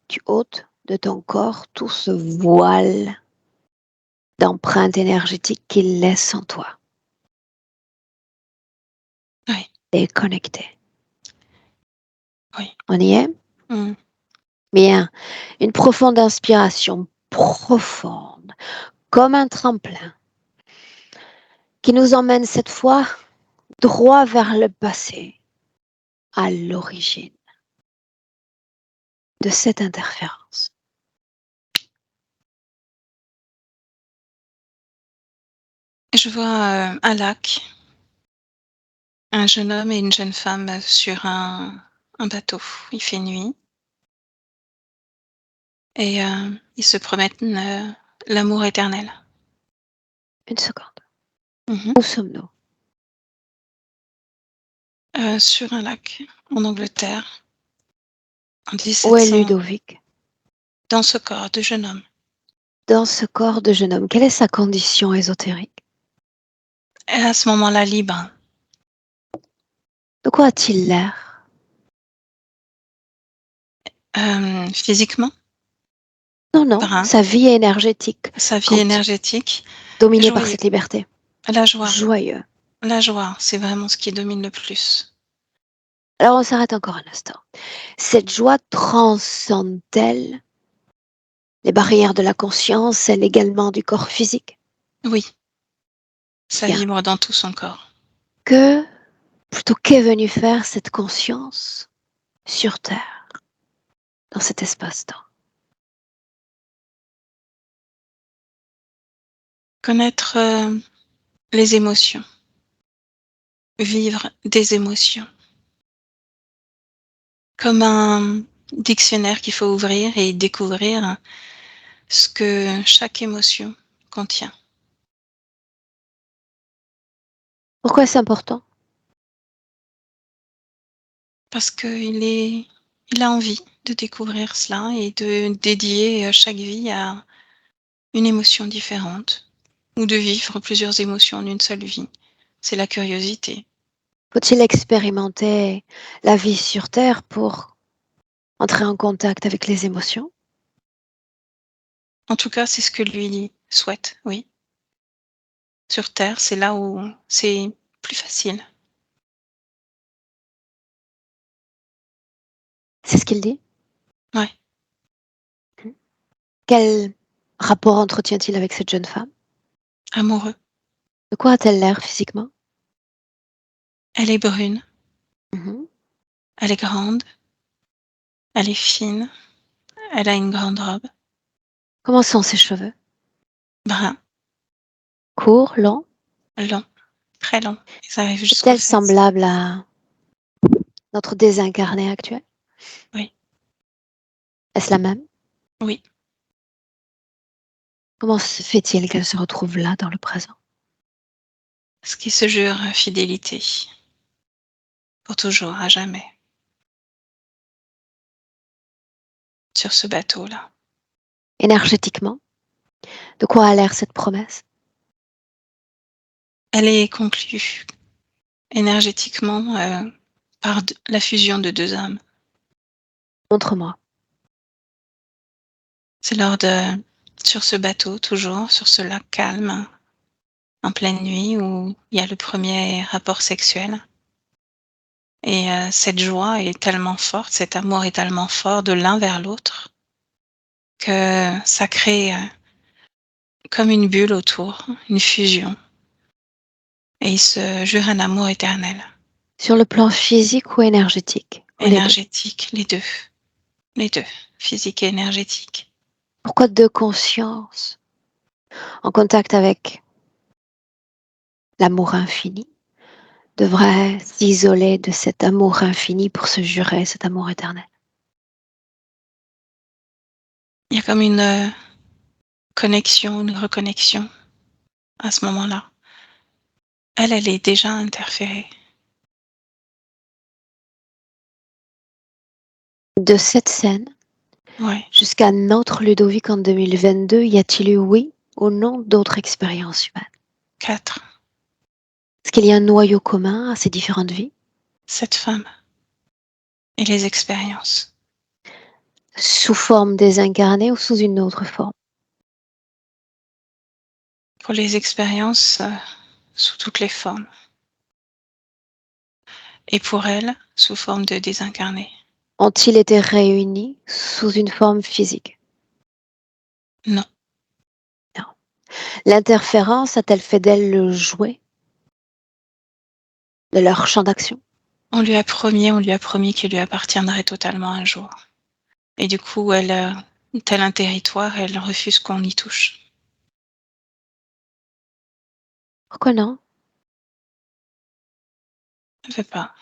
Tu ôtes de ton corps tout ce voile d'empreinte énergétique qu'il laisse en toi. Oui. Déconnecté. Oui. On y est? Bien. Une profonde inspiration, profonde, comme un tremplin, qui nous emmène cette fois droit vers le passé, à l'origine de cette interférence. Je vois un lac, un jeune homme et une jeune femme sur un bateau. Il fait nuit et ils se promettent l'amour éternel. Une seconde. Mhm. Où sommes-nous? Sur un lac en Angleterre en Où est 1700, Ludovic? dans ce corps de jeune homme. Dans ce corps de jeune homme, quelle est sa condition ésotérique? Et à ce moment-là, libre. De quoi a-t-il l'air? Physiquement, Non, brun, sa vie énergétique, sa vie quand énergétique, dominée par joyeux, cette liberté. la joie. Joyeux. La joie, c'est vraiment ce qui domine le plus. Alors on s'arrête encore un instant. Cette joie transcende-t-elle les barrières de la conscience, celles également du corps physique? Oui, ça Bien. vibre dans tout son corps. Plutôt qu'est venue faire cette conscience sur Terre, dans cet espace-temps? Connaître les émotions, vivre des émotions, comme un dictionnaire qu'il faut ouvrir et découvrir ce que chaque émotion contient. Pourquoi c'est important? Parce qu'il a envie de découvrir cela et de dédier chaque vie à une émotion différente ou de vivre plusieurs émotions en une seule vie. C'est la curiosité. Faut-il expérimenter la vie sur Terre pour entrer en contact avec les émotions? En tout cas, c'est ce que lui souhaite, oui. Sur Terre, c'est là où c'est plus facile. C'est ce qu'il dit? Ouais, Quel rapport entretient-il avec cette jeune femme? amoureux. De quoi a-t-elle l'air physiquement? Elle est brune, Mhm. elle est grande, elle est fine, elle a une grande robe, Comment sont ses cheveux? brun, Courts, longs? long, très long. Ils arrivent jusqu'aux Est-elle fesses. semblable à notre désincarné actuel? Oui, Est-ce la même? oui. Comment se fait-il qu'elle se retrouve là, dans le présent? Ce qui se jure fidélité, pour toujours, à jamais, sur ce bateau-là. Énergétiquement, de quoi a l'air cette promesse? Elle est conclue énergétiquement par la fusion de deux âmes. Montre-moi. C'est sur ce bateau, toujours, sur ce lac calme, en pleine nuit, où il y a le premier rapport sexuel. Et cette joie est tellement forte, cet amour est tellement fort de l'un vers l'autre, que ça crée comme une bulle autour, une fusion. Et ils se jurent un amour éternel, Sur le plan physique ou énergétique? Ou les deux? énergétique, les deux, physique et énergétique. Pourquoi deux consciences en contact avec l'amour infini devraient s'isoler de cet amour infini pour se jurer cet amour éternel? Il y a comme une connexion, une reconnexion à ce moment-là. Elle est déjà interférée. De cette scène Ouais, jusqu'à notre Ludovic en 2022, y a-t-il eu, oui ou non, d'autres expériences humaines? 4. Est-ce qu'il y a un noyau commun à ces différentes vies? Cette femme et les expériences. Sous forme désincarnée ou sous une autre forme? Pour les expériences, sous toutes les formes. Et pour elle, sous forme de désincarné. Ont-ils été réunis sous une forme physique? Non. Non. L'interférence a-t-elle fait d'elle le jouet de leur champ d'action? On lui a promis qu'il lui appartiendrait totalement un jour. Et du coup, elle, tel un territoire, elle refuse qu'on y touche. Pourquoi non? Elle ne veut pas.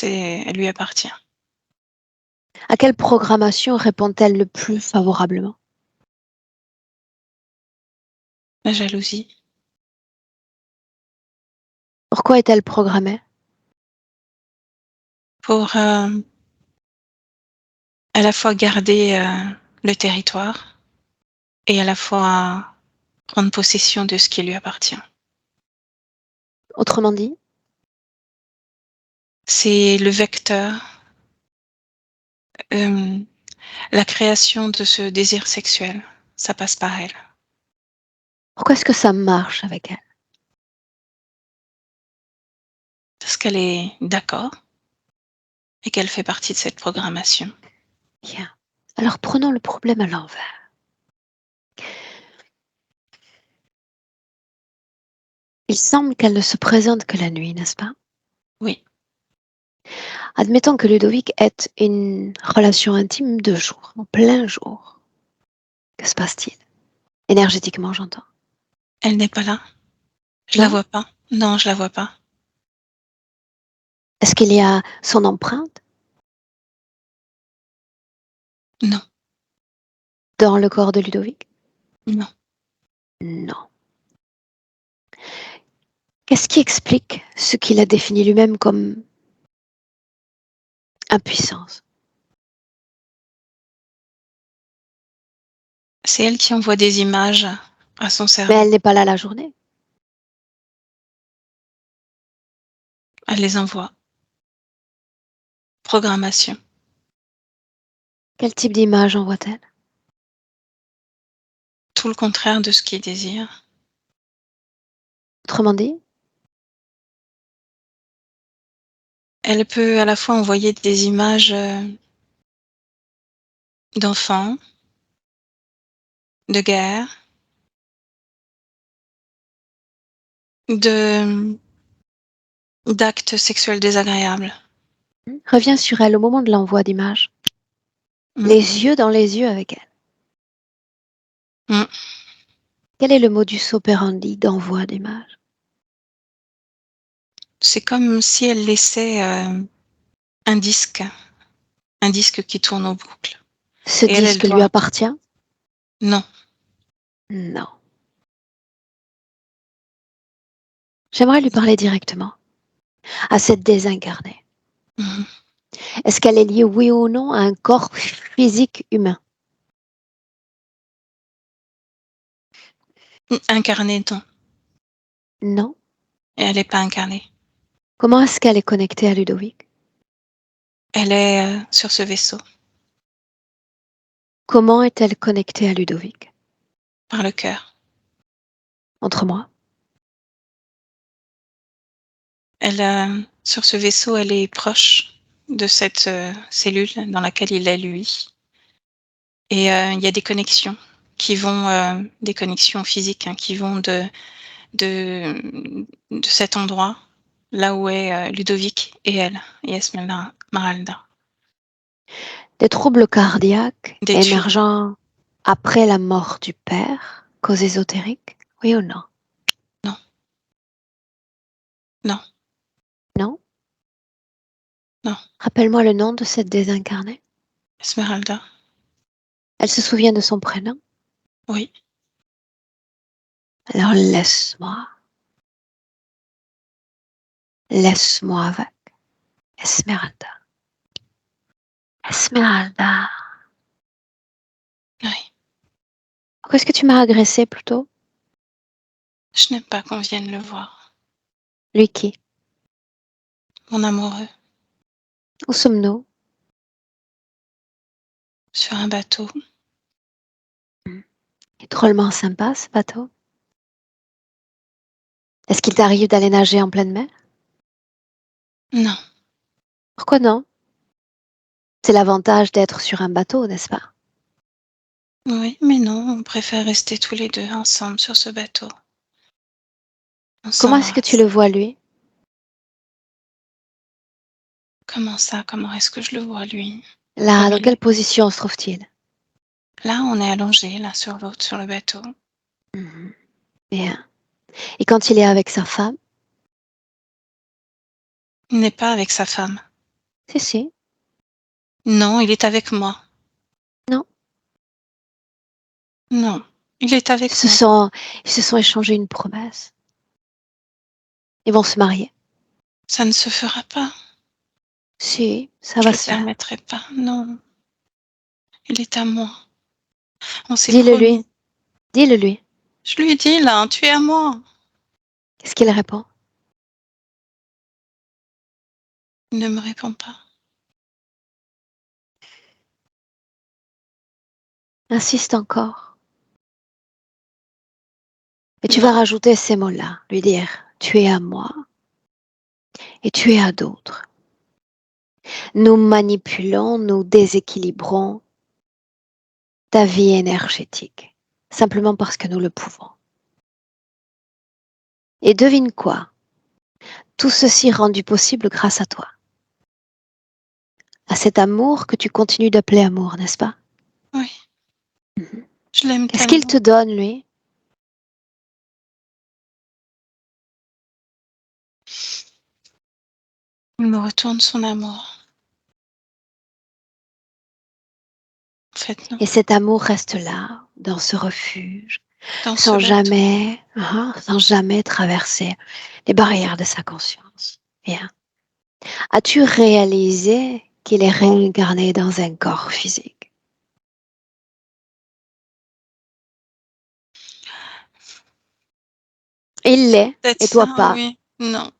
Elle lui appartient. À quelle programmation répond-elle le plus favorablement? La jalousie. Pourquoi est-elle programmée? Pour à la fois garder le territoire et à la fois prendre possession de ce qui lui appartient. Autrement dit? C'est le vecteur, la création de ce désir sexuel, ça passe par elle. Pourquoi est-ce que ça marche avec elle? Parce qu'elle est d'accord et qu'elle fait partie de cette programmation. Bien. Alors prenons le problème à l'envers. Il semble qu'elle ne se présente que la nuit, n'est-ce pas? Oui, Admettons que Ludovic ait une relation intime de jour, en plein jour. Que se passe-t-il? Énergétiquement, j'entends. elle n'est pas là. Je la Non? vois pas. Non, je la vois pas. Est-ce qu'il y a son empreinte Non, dans le corps de Ludovic? non. Non. Qu'est-ce qui explique ce qu'il a défini lui-même comme impuissance? C'est elle qui envoie des images à son Mais cerveau. elle n'est pas là la journée. Elle les envoie. Programmation. Quel type d'image envoie-t-elle? Tout le contraire de ce qu'il désire. Autrement dit, Elle peut à la fois envoyer des images d'enfants, de guerre, de d'actes sexuels désagréables. reviens sur elle au moment de l'envoi d'image. Mm, Les yeux dans les yeux avec elle. mm. Quel est le modus operandi d'envoi d'image? C'est comme si elle laissait un disque, un disque qui tourne en boucle. Ce Et elle disque lui doit. appartient? Non, Non. J'aimerais lui parler directement, à cette désincarnée. mhm. Est-ce qu'elle est liée, oui ou non, à un corps physique humain? Incarnée, non. Non. Et elle n'est pas incarnée. Comment est-ce qu'elle est connectée à Ludovic? Elle est sur ce vaisseau, Comment est-elle connectée à Ludovic? par le cœur. Entre moi. Elle, sur ce vaisseau, elle est proche de cette cellule dans laquelle il est lui. Et il y a des connexions qui vont, des connexions physiques, hein, qui vont de cet endroit, là où est Ludovic et elle, et Esmeralda, Des troubles cardiaques des tuyaux. émergeant après la mort du père, cause ésotérique? Oui ou non? Non, non, Non? non. Rappelle-moi le nom de cette désincarnée. Esmeralda, Elle se souvient de son prénom? oui. Alors laisse-moi. Laisse-moi avec. Esmeralda. Esmeralda. Oui. Pourquoi est-ce que tu m'as agressée plutôt? Je n'aime pas qu'on vienne le voir. Lui qui? mon amoureux, Où sommes-nous? sur un bateau. Il est drôlement sympa ce bateau. Est-ce qu'il t'arrive d'aller nager en pleine mer? Non, Pourquoi non? C'est l'avantage d'être sur un bateau, n'est-ce pas? oui, mais non, on préfère rester tous les deux ensemble sur ce bateau. On Comment est-ce que tu s'embrasse. le vois lui? Comment ça? Comment est-ce que je le vois, lui? Là, Comme dans il quelle est. position se trouve-t-il? Là, on est allongés l'un sur l'autre sur le bateau. Mhm. Bien. Et quand il est avec sa femme? Il n'est pas avec sa femme. Si, si. Non, il est avec moi. Non. Non, il est Ils avec se moi. sont, ils se sont échangés une promesse. Ils vont se marier. Ça ne se fera pas. Si, ça Je va le se faire. permettrai pas. Non, il est à moi. On s'est Dis-le lui. promis. Dis-le lui. Je lui ai dit là, tu es à moi. Qu'est-ce qu'il répond? Il ne me répond pas. Insiste encore. Et tu vas Non, rajouter ces mots-là. Lui dire, tu es à moi et tu es à d'autres. Nous manipulons, nous déséquilibrons ta vie énergétique. Simplement parce que nous le pouvons. Et devine quoi? Tout ceci rendu possible grâce à toi. À cet amour que tu continues d'appeler amour, n'est-ce pas? oui, Mhm. je l'aime Qu'est-ce qu'il tellement. te donne, lui? Il me retourne son amour. En fait, non. Et cet amour reste là, dans ce refuge, Dans ce bateau. sans jamais traverser les barrières de sa conscience. Bien. As-tu réalisé qu'il est réincarné dans un corps physique? Il l'est, Peut-être et toi ça, pas. oui. Non.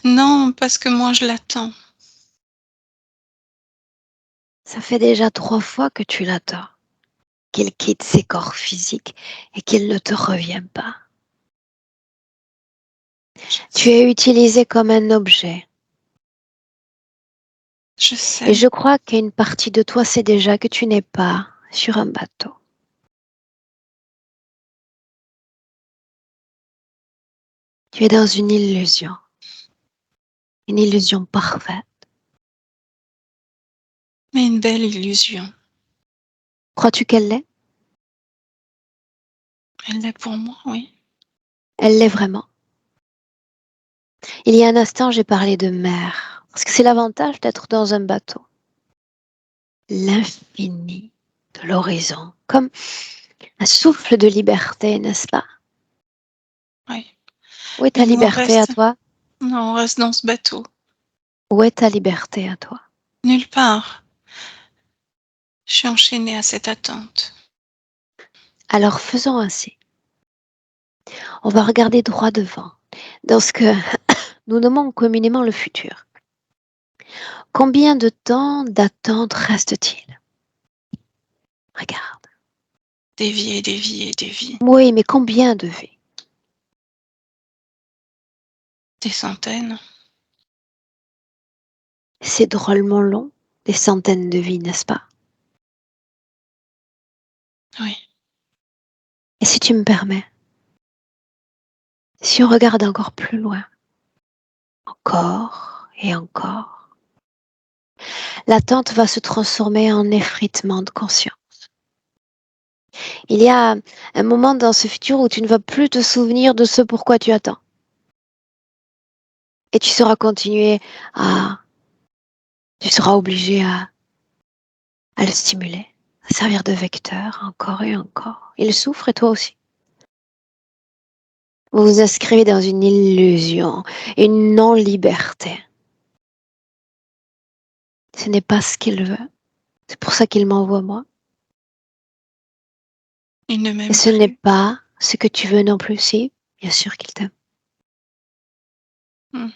Non, parce que moi, je l'attends. Ça fait déjà 3 fois que tu l'attends, qu'il quitte ses corps physiques et qu'il ne te revient pas. Je Tu sais. es utilisé comme un objet. Je Et sais. je crois qu'une partie de toi sait déjà que tu n'es pas sur un bateau. Tu es dans une illusion parfaite. Mais une belle illusion. Crois-tu qu'elle l'est? Elle l'est pour moi, oui. Elle l'est vraiment. Il y a un instant, j'ai parlé de mer, parce que c'est l'avantage d'être dans un bateau. L'infini de l'horizon, comme un souffle de liberté, n'est-ce pas? Oui. Où est Mais ta nous, on liberté à reste. toi? Non, on reste dans ce bateau. Où est ta liberté à toi? Nulle part. Je suis enchaînée à cette attente. Alors faisons ainsi. On va regarder droit devant, dans ce que nous nommons communément le futur. Combien de temps d'attente reste-t-il? Regarde. Des vies et des vies et des vies. Oui, mais combien de vies? Des centaines. C'est drôlement long, des centaines de vies, n'est-ce pas? Oui. Et si tu me permets, si on regarde encore plus loin, encore et encore, l'attente va se transformer en effritement de conscience. Il y a un moment dans ce futur où tu ne vas plus te souvenir de ce pourquoi tu attends. Et tu sauras continuer à, tu seras obligé à le stimuler, à servir de vecteur encore et encore. Il souffre et toi aussi. Vous vous inscrivez dans une illusion, une non-liberté. Ce n'est pas ce qu'il veut. C'est pour ça qu'il m'envoie moi. Il ne Et m'aime ce n'est plus. pas ce que tu veux non plus. Si, bien sûr qu'il t'aime. Mm.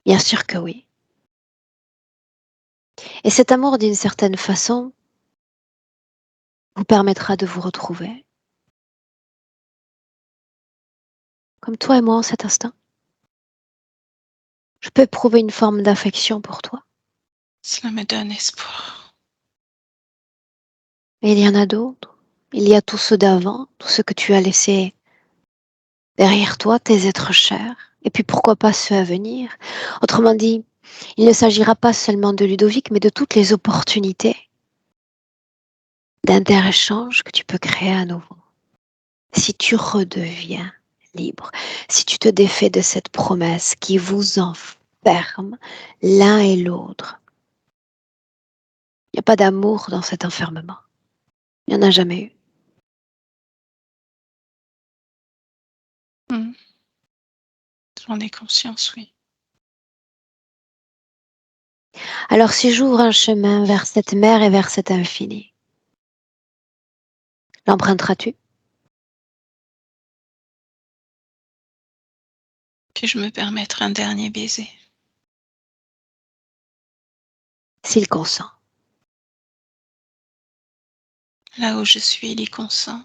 Bien sûr que oui. Et cet amour, d'une certaine façon, vous permettra de vous retrouver, comme toi et moi en cet instant. Je peux éprouver une forme d'affection pour toi, Cela me donne espoir. mais il y en a d'autres. Il y a tous ceux d'avant, tous ceux que tu as laissés derrière toi, tes êtres chers, et puis pourquoi pas ceux à venir. Autrement dit, il ne s'agira pas seulement de Ludovic, mais de toutes les opportunités d'inter-échange que tu peux créer à nouveau. Si tu redeviens libre, si tu te défais de cette promesse qui vous enferme l'un et l'autre, il n'y a pas d'amour dans cet enfermement. Il n'y en a jamais eu. Mm. J'en ai conscience, oui. Alors si j'ouvre un chemin vers cette mer et vers cet infini, l'emprunteras-tu? Puis-je me permettre un dernier baiser? S'il consent. Là où je suis, il y consent.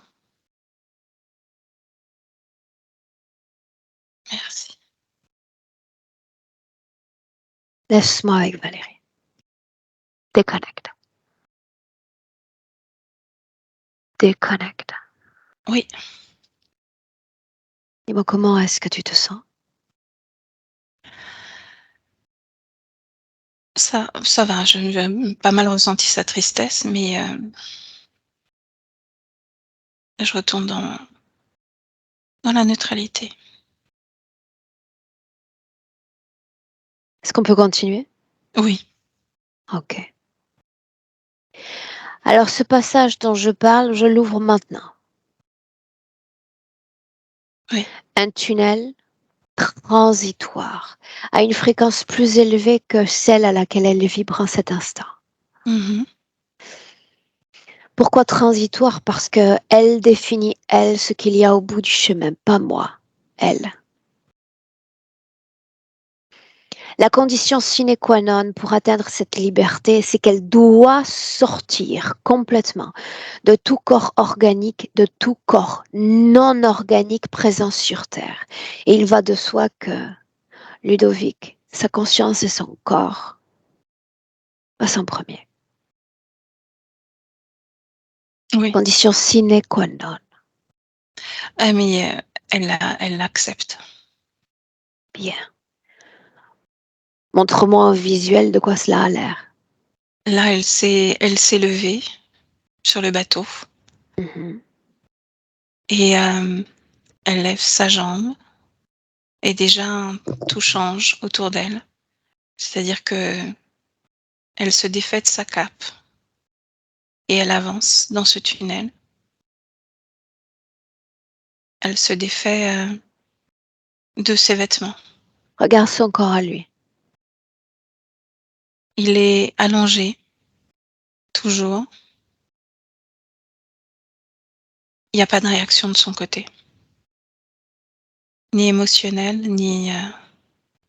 Merci. Laisse-moi avec Valérie. Déconnecte. Déconnecte. Oui, Dis-moi comment est-ce que tu te sens? ça va. J'ai pas mal ressenti sa tristesse, mais je retourne dans la neutralité. Est-ce qu'on peut continuer? Oui, Ok. Alors ce passage dont je parle, je l'ouvre maintenant. oui. Un tunnel transitoire, à une fréquence plus élevée que celle à laquelle elle vibre en cet instant. Mhm. Pourquoi transitoire? Parce que elle définit, elle, ce qu'il y a au bout du chemin, pas moi, elle. La condition sine qua non pour atteindre cette liberté, c'est qu'elle doit sortir complètement de tout corps organique, de tout corps non organique présent sur Terre. Et il va de soi que Ludovic, sa conscience et son corps passent en premier. Oui. Condition sine qua non. Ah, mais elle l'accepte. Bien. Montre-moi en visuel de quoi cela a l'air. Là, elle s'est levée sur le bateau Mhm. et elle lève sa jambe et déjà tout change autour d'elle. C'est-à-dire que elle se défait de sa cape et elle avance dans ce tunnel. Elle se défait de ses vêtements. Regarde son corps à lui. Il est allongé, toujours. Il n'y a pas de réaction de son côté, ni émotionnelle, ni y a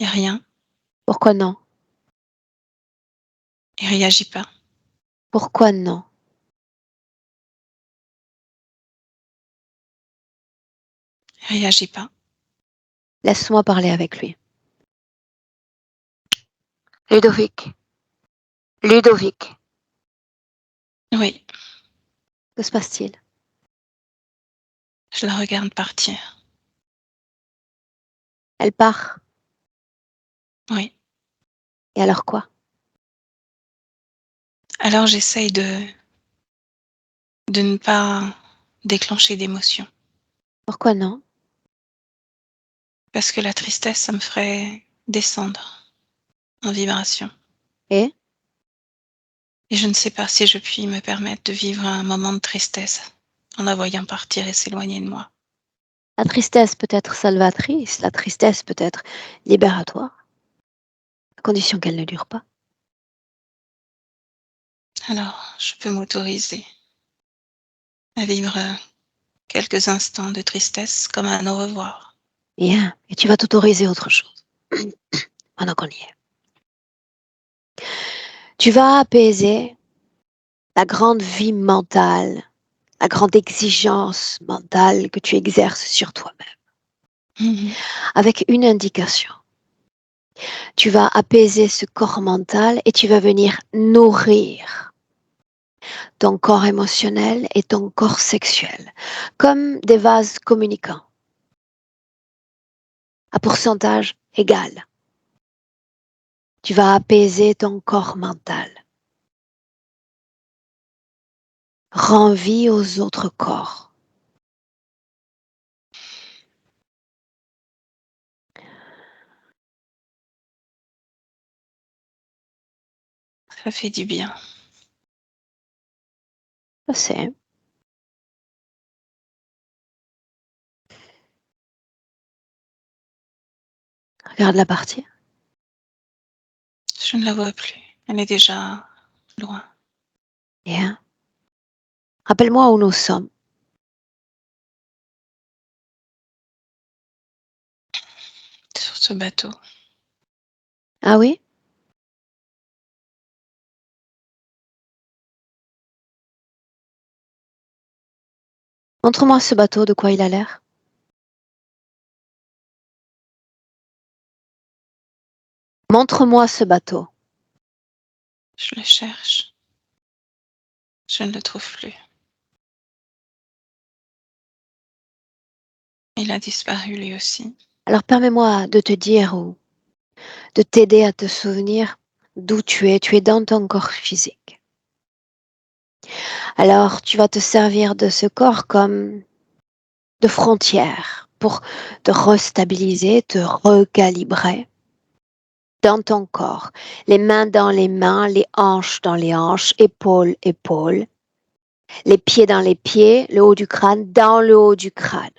rien. Pourquoi non? Il réagit pas. Pourquoi non? Il réagit pas. Laisse-moi parler avec lui. Ludovic. Ludovic. Oui, Que se passe-t-il? je la regarde partir. Elle part. Oui. Et alors quoi? Alors j'essaye de ne pas déclencher d'émotion. Pourquoi non? Parce que la tristesse, ça me ferait descendre en vibration. Et? Et je ne sais pas si je puis me permettre de vivre un moment de tristesse en la voyant partir et s'éloigner de moi. La tristesse peut être salvatrice, la tristesse peut être libératoire, à condition qu'elle ne dure pas. Alors, je peux m'autoriser à vivre quelques instants de tristesse comme un au revoir. Bien. Et tu vas t'autoriser autre chose. Pendant qu'on y est. Tu vas apaiser la grande vie mentale, la grande exigence mentale que tu exerces sur toi-même. Avec une indication. Tu vas apaiser ce corps mental et tu vas venir nourrir ton corps émotionnel et ton corps sexuel, comme des vases communicants, à pourcentage égal. Tu vas apaiser ton corps mental. Rends vie aux autres corps. Ça fait du bien. Je sais. Regarde la partie. Je ne la vois plus. Elle est déjà loin. Bien. Rappelle-moi où nous sommes. Sur ce bateau. Ah oui? Montre-moi ce bateau, de quoi il a l'air. Montre-moi ce bateau. Je le cherche. Je ne le trouve plus. Il a disparu lui aussi. Alors permets-moi de te dire ou de t'aider à te souvenir d'où tu es. Tu es dans ton corps physique. Alors tu vas te servir de ce corps comme de frontière pour te restabiliser, te recalibrer dans ton corps. Les mains dans les mains, les hanches dans les hanches, épaules, épaules. Les pieds dans les pieds, le haut du crâne dans le haut du crâne.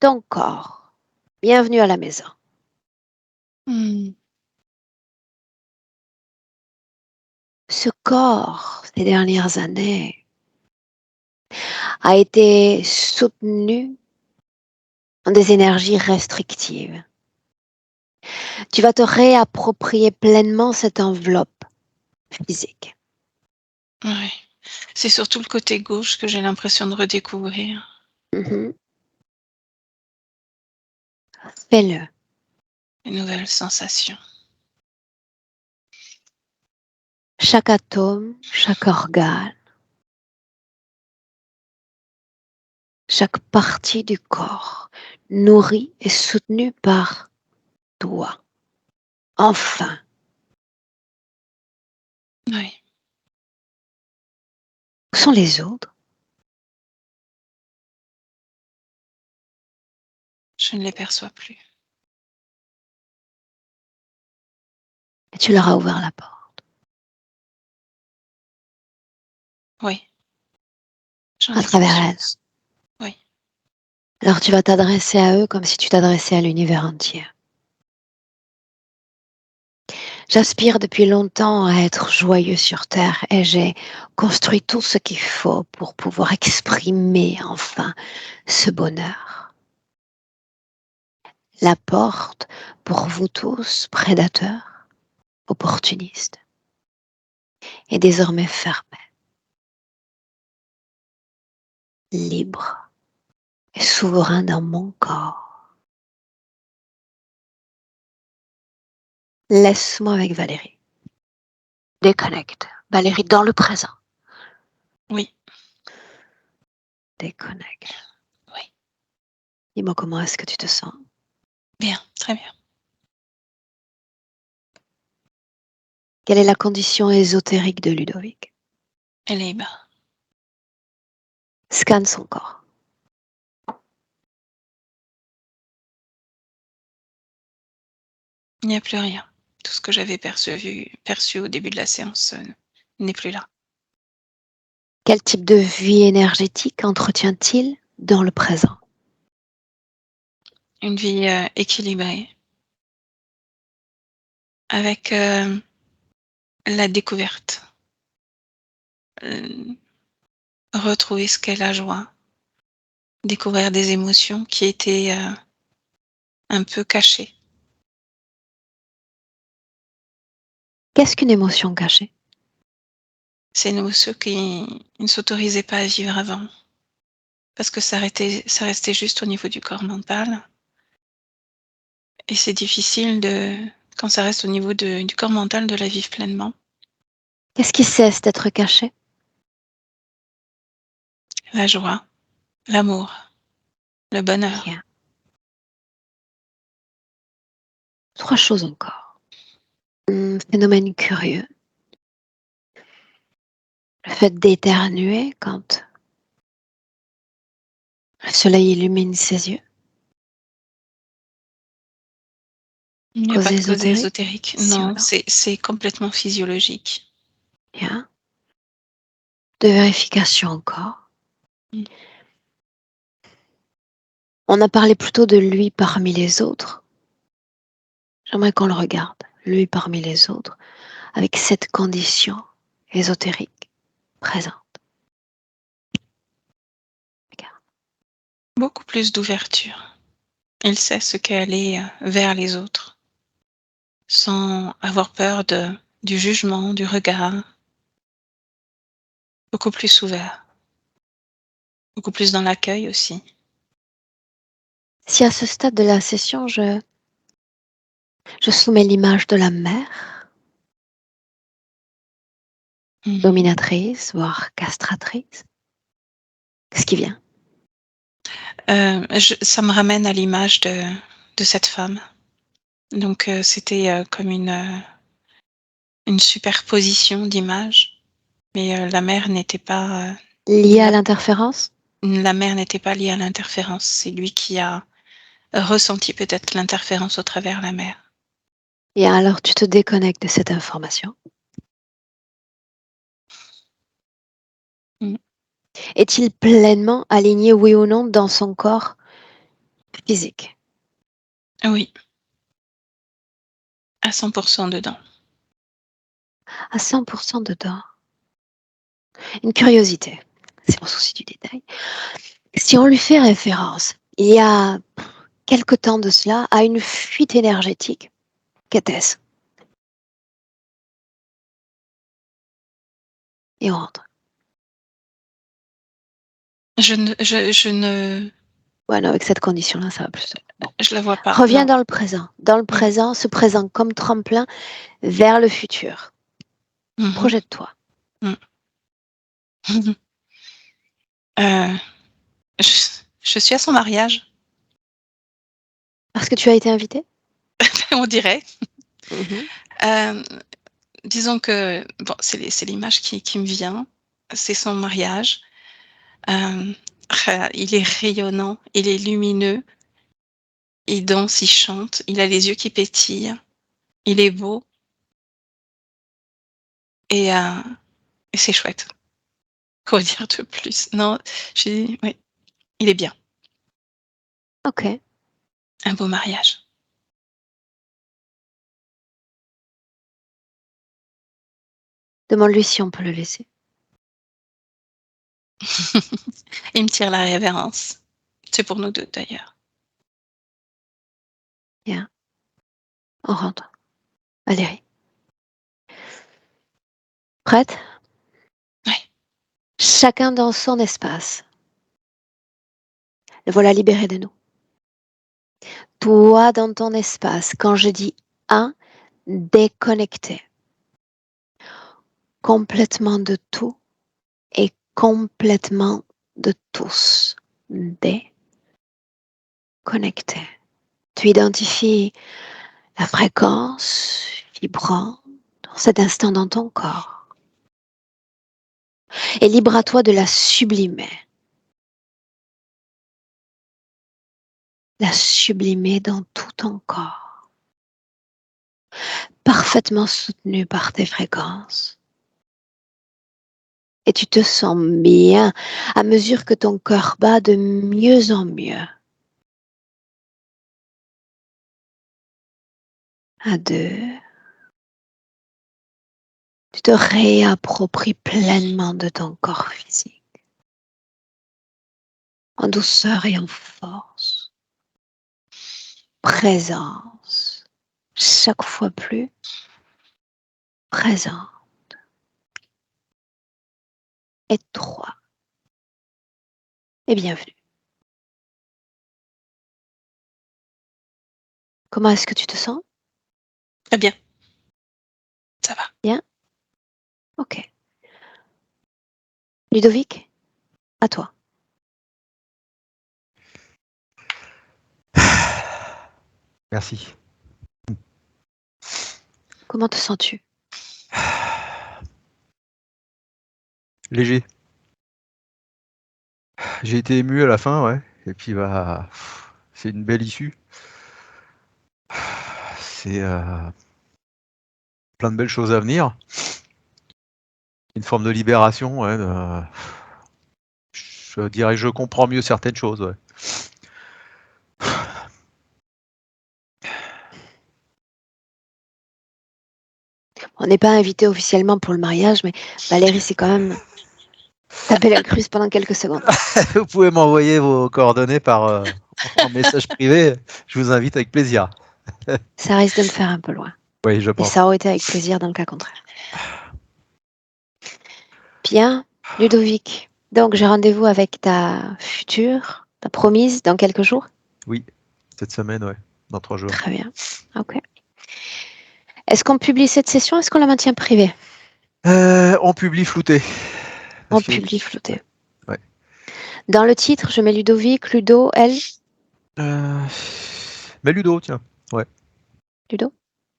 Ton corps. Bienvenue à la maison. Ce corps, ces dernières années, a été soutenu dans des énergies restrictives. Tu vas te réapproprier pleinement cette enveloppe physique. Oui. C'est surtout le côté gauche que j'ai l'impression de redécouvrir. Mhm. Fais-le. Une nouvelle sensation. Chaque atome, chaque organe, chaque partie du corps nourrie et soutenue par toi. Enfin, Oui. où sont les autres? Je ne les perçois plus. Et tu leur as ouvert la porte. Oui. J'en À ai travers elles. conscience. Oui. Alors tu vas t'adresser à eux comme si tu t'adressais à l'univers entier. J'aspire depuis longtemps à être joyeux sur Terre et j'ai construit tout ce qu'il faut pour pouvoir exprimer enfin ce bonheur. La porte pour vous tous, prédateurs, opportunistes, est désormais fermée, libre et souverain dans mon corps. Laisse-moi avec Valérie. Déconnecte. Valérie dans le présent. Oui. Déconnecte. Oui. Dis-moi comment est-ce que tu te sens? Bien. Très bien. Quelle est la condition ésotérique de Ludovic? Elle est bas. Scanne son corps. Il n'y a plus rien. Tout ce que j'avais perçu au début de la séance n'est plus là. Quel type de vie énergétique entretient-il dans le présent? Une vie équilibrée, avec la découverte. Euh, Retrouver ce qu'est la joie. Découvrir des émotions qui étaient un peu cachées. Qu'est-ce qu'une émotion cachée? C'est une émotion qui ne s'autorisait pas à vivre avant, parce que ça restait juste au niveau du corps mental et c'est difficile quand ça reste au niveau du corps mental, de la vivre pleinement. Qu'est-ce qui cesse d'être caché? La joie, l'amour, le bonheur. Bien. 3 choses encore. Phénomène curieux. Le fait d'éternuer quand le soleil illumine ses yeux. Il n'y a Cause pas de cause ésotérique? ésotérique. Si ou Non, non? c'est complètement physiologique. Bien. De vérification encore. Mmh. On a parlé plutôt de lui parmi les autres. J'aimerais qu'on le regarde, lui parmi les autres, avec cette condition ésotérique présente. Regarde. Beaucoup plus d'ouverture. Il sait ce qu'est aller vers les autres, sans avoir peur du jugement, du regard. Beaucoup plus ouvert. Beaucoup plus dans l'accueil aussi. Si à ce stade de la session, je soumets l'image de la mère, Mmh. dominatrice, voire castratrice, qu'est-ce qui vient? Ça me ramène à l'image de cette femme. Donc c'était, comme une superposition d'images, mais la mère n'était pas, Lié à la l'interférence? la mère n'était pas liée à l'interférence. C'est lui qui a ressenti peut-être l'interférence au travers la mère. Et alors tu te déconnectes de cette information. Mmh. Est-il pleinement aligné, oui ou non, dans son corps physique? Oui, à 100 dedans. À 100% dedans. Une curiosité, c'est mon souci du détail. Si on lui fait référence, il y a quelque temps de cela, à une fuite énergétique, qu'était-ce? Et on rentre. Je ne Ouais, non, avec cette condition-là, ça va plus. Bon. je la vois pas, Reviens non. dans le présent. Dans le Mmh. présent, ce présent comme tremplin vers le futur. Mmh mh. Projette-toi. Mmh. Heu, je je suis à son mariage, Parce que tu as été invité? on dirait. Mhm. Hem, Disons que bon, c'est l'image qui me vient. C'est son mariage. Hem, il est rayonnant, il est lumineux, il danse, il chante, il a les yeux qui pétillent, il est beau et et c'est chouette. Quoi dire de plus? Non, oui, il est bien. Ok. Un beau mariage. Demande-lui si on peut le laisser. Il me tire la révérence. C'est pour nous 2 d'ailleurs. Bien. On rentre. Valérie. Prête? Ouais. Chacun dans son espace. Le voilà libéré de nous. Toi dans ton espace. Quand je dis un, déconnecté. Complètement de tout et complètement de tous. Déconnecté. Tu identifies la fréquence vibrant dans cet instant dans ton corps. Et libre à toi de la sublimer. La sublimer dans tout ton corps. Parfaitement soutenu par tes fréquences. Et tu te sens bien à mesure que ton cœur bat de mieux en mieux. À 2, tu te réappropries pleinement de ton corps physique. En douceur et en force. Présence. Chaque fois plus présente et 3. Et bienvenue. Comment est-ce que tu te sens? Très bien. Ça va. Bien? Ok. Ludovic, à toi. Merci. Comment te sens-tu? Léger. J'ai été ému à la fin, ouais. Et puis c'est une belle issue. C'est plein de belles choses à venir. Une forme de libération, ouais. Je dirais que je comprends mieux certaines choses, ouais. On n'est pas invité officiellement pour le mariage, mais Valérie s'est quand même tapé la cruce pendant quelques secondes. Vous pouvez m'envoyer vos coordonnées en message privé. Je vous invite avec plaisir. Ça risque de me faire un peu loin. Oui, je Et pense. ça aurait été avec plaisir dans le cas contraire. Bien, Ludovic. Donc, j'ai rendez-vous avec ta future, ta promise, dans quelques jours? Oui, cette semaine, ouais. Dans 3 jours. Très bien. Ok. Est-ce qu'on publie cette session? Est-ce qu'on la maintient privée? On publie flouté. On Parce que- publie flouté. Ouais. Dans le titre, je mets Ludovic, Ludo, elle. Mais Ludo, tiens. Ouais. Ludo?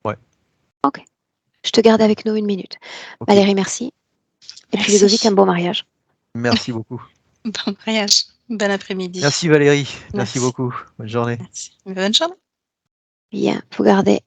Ouais. Ok. Je te garde avec nous 1 minute. Ok. Valérie, merci. Et puis Merci. Ludovic, un beau mariage. Merci beaucoup. Bon mariage. Bon après-midi. Merci Valérie. Merci Merci. beaucoup. Bonne journée. Merci. Bonne journée. Bien, vous gardez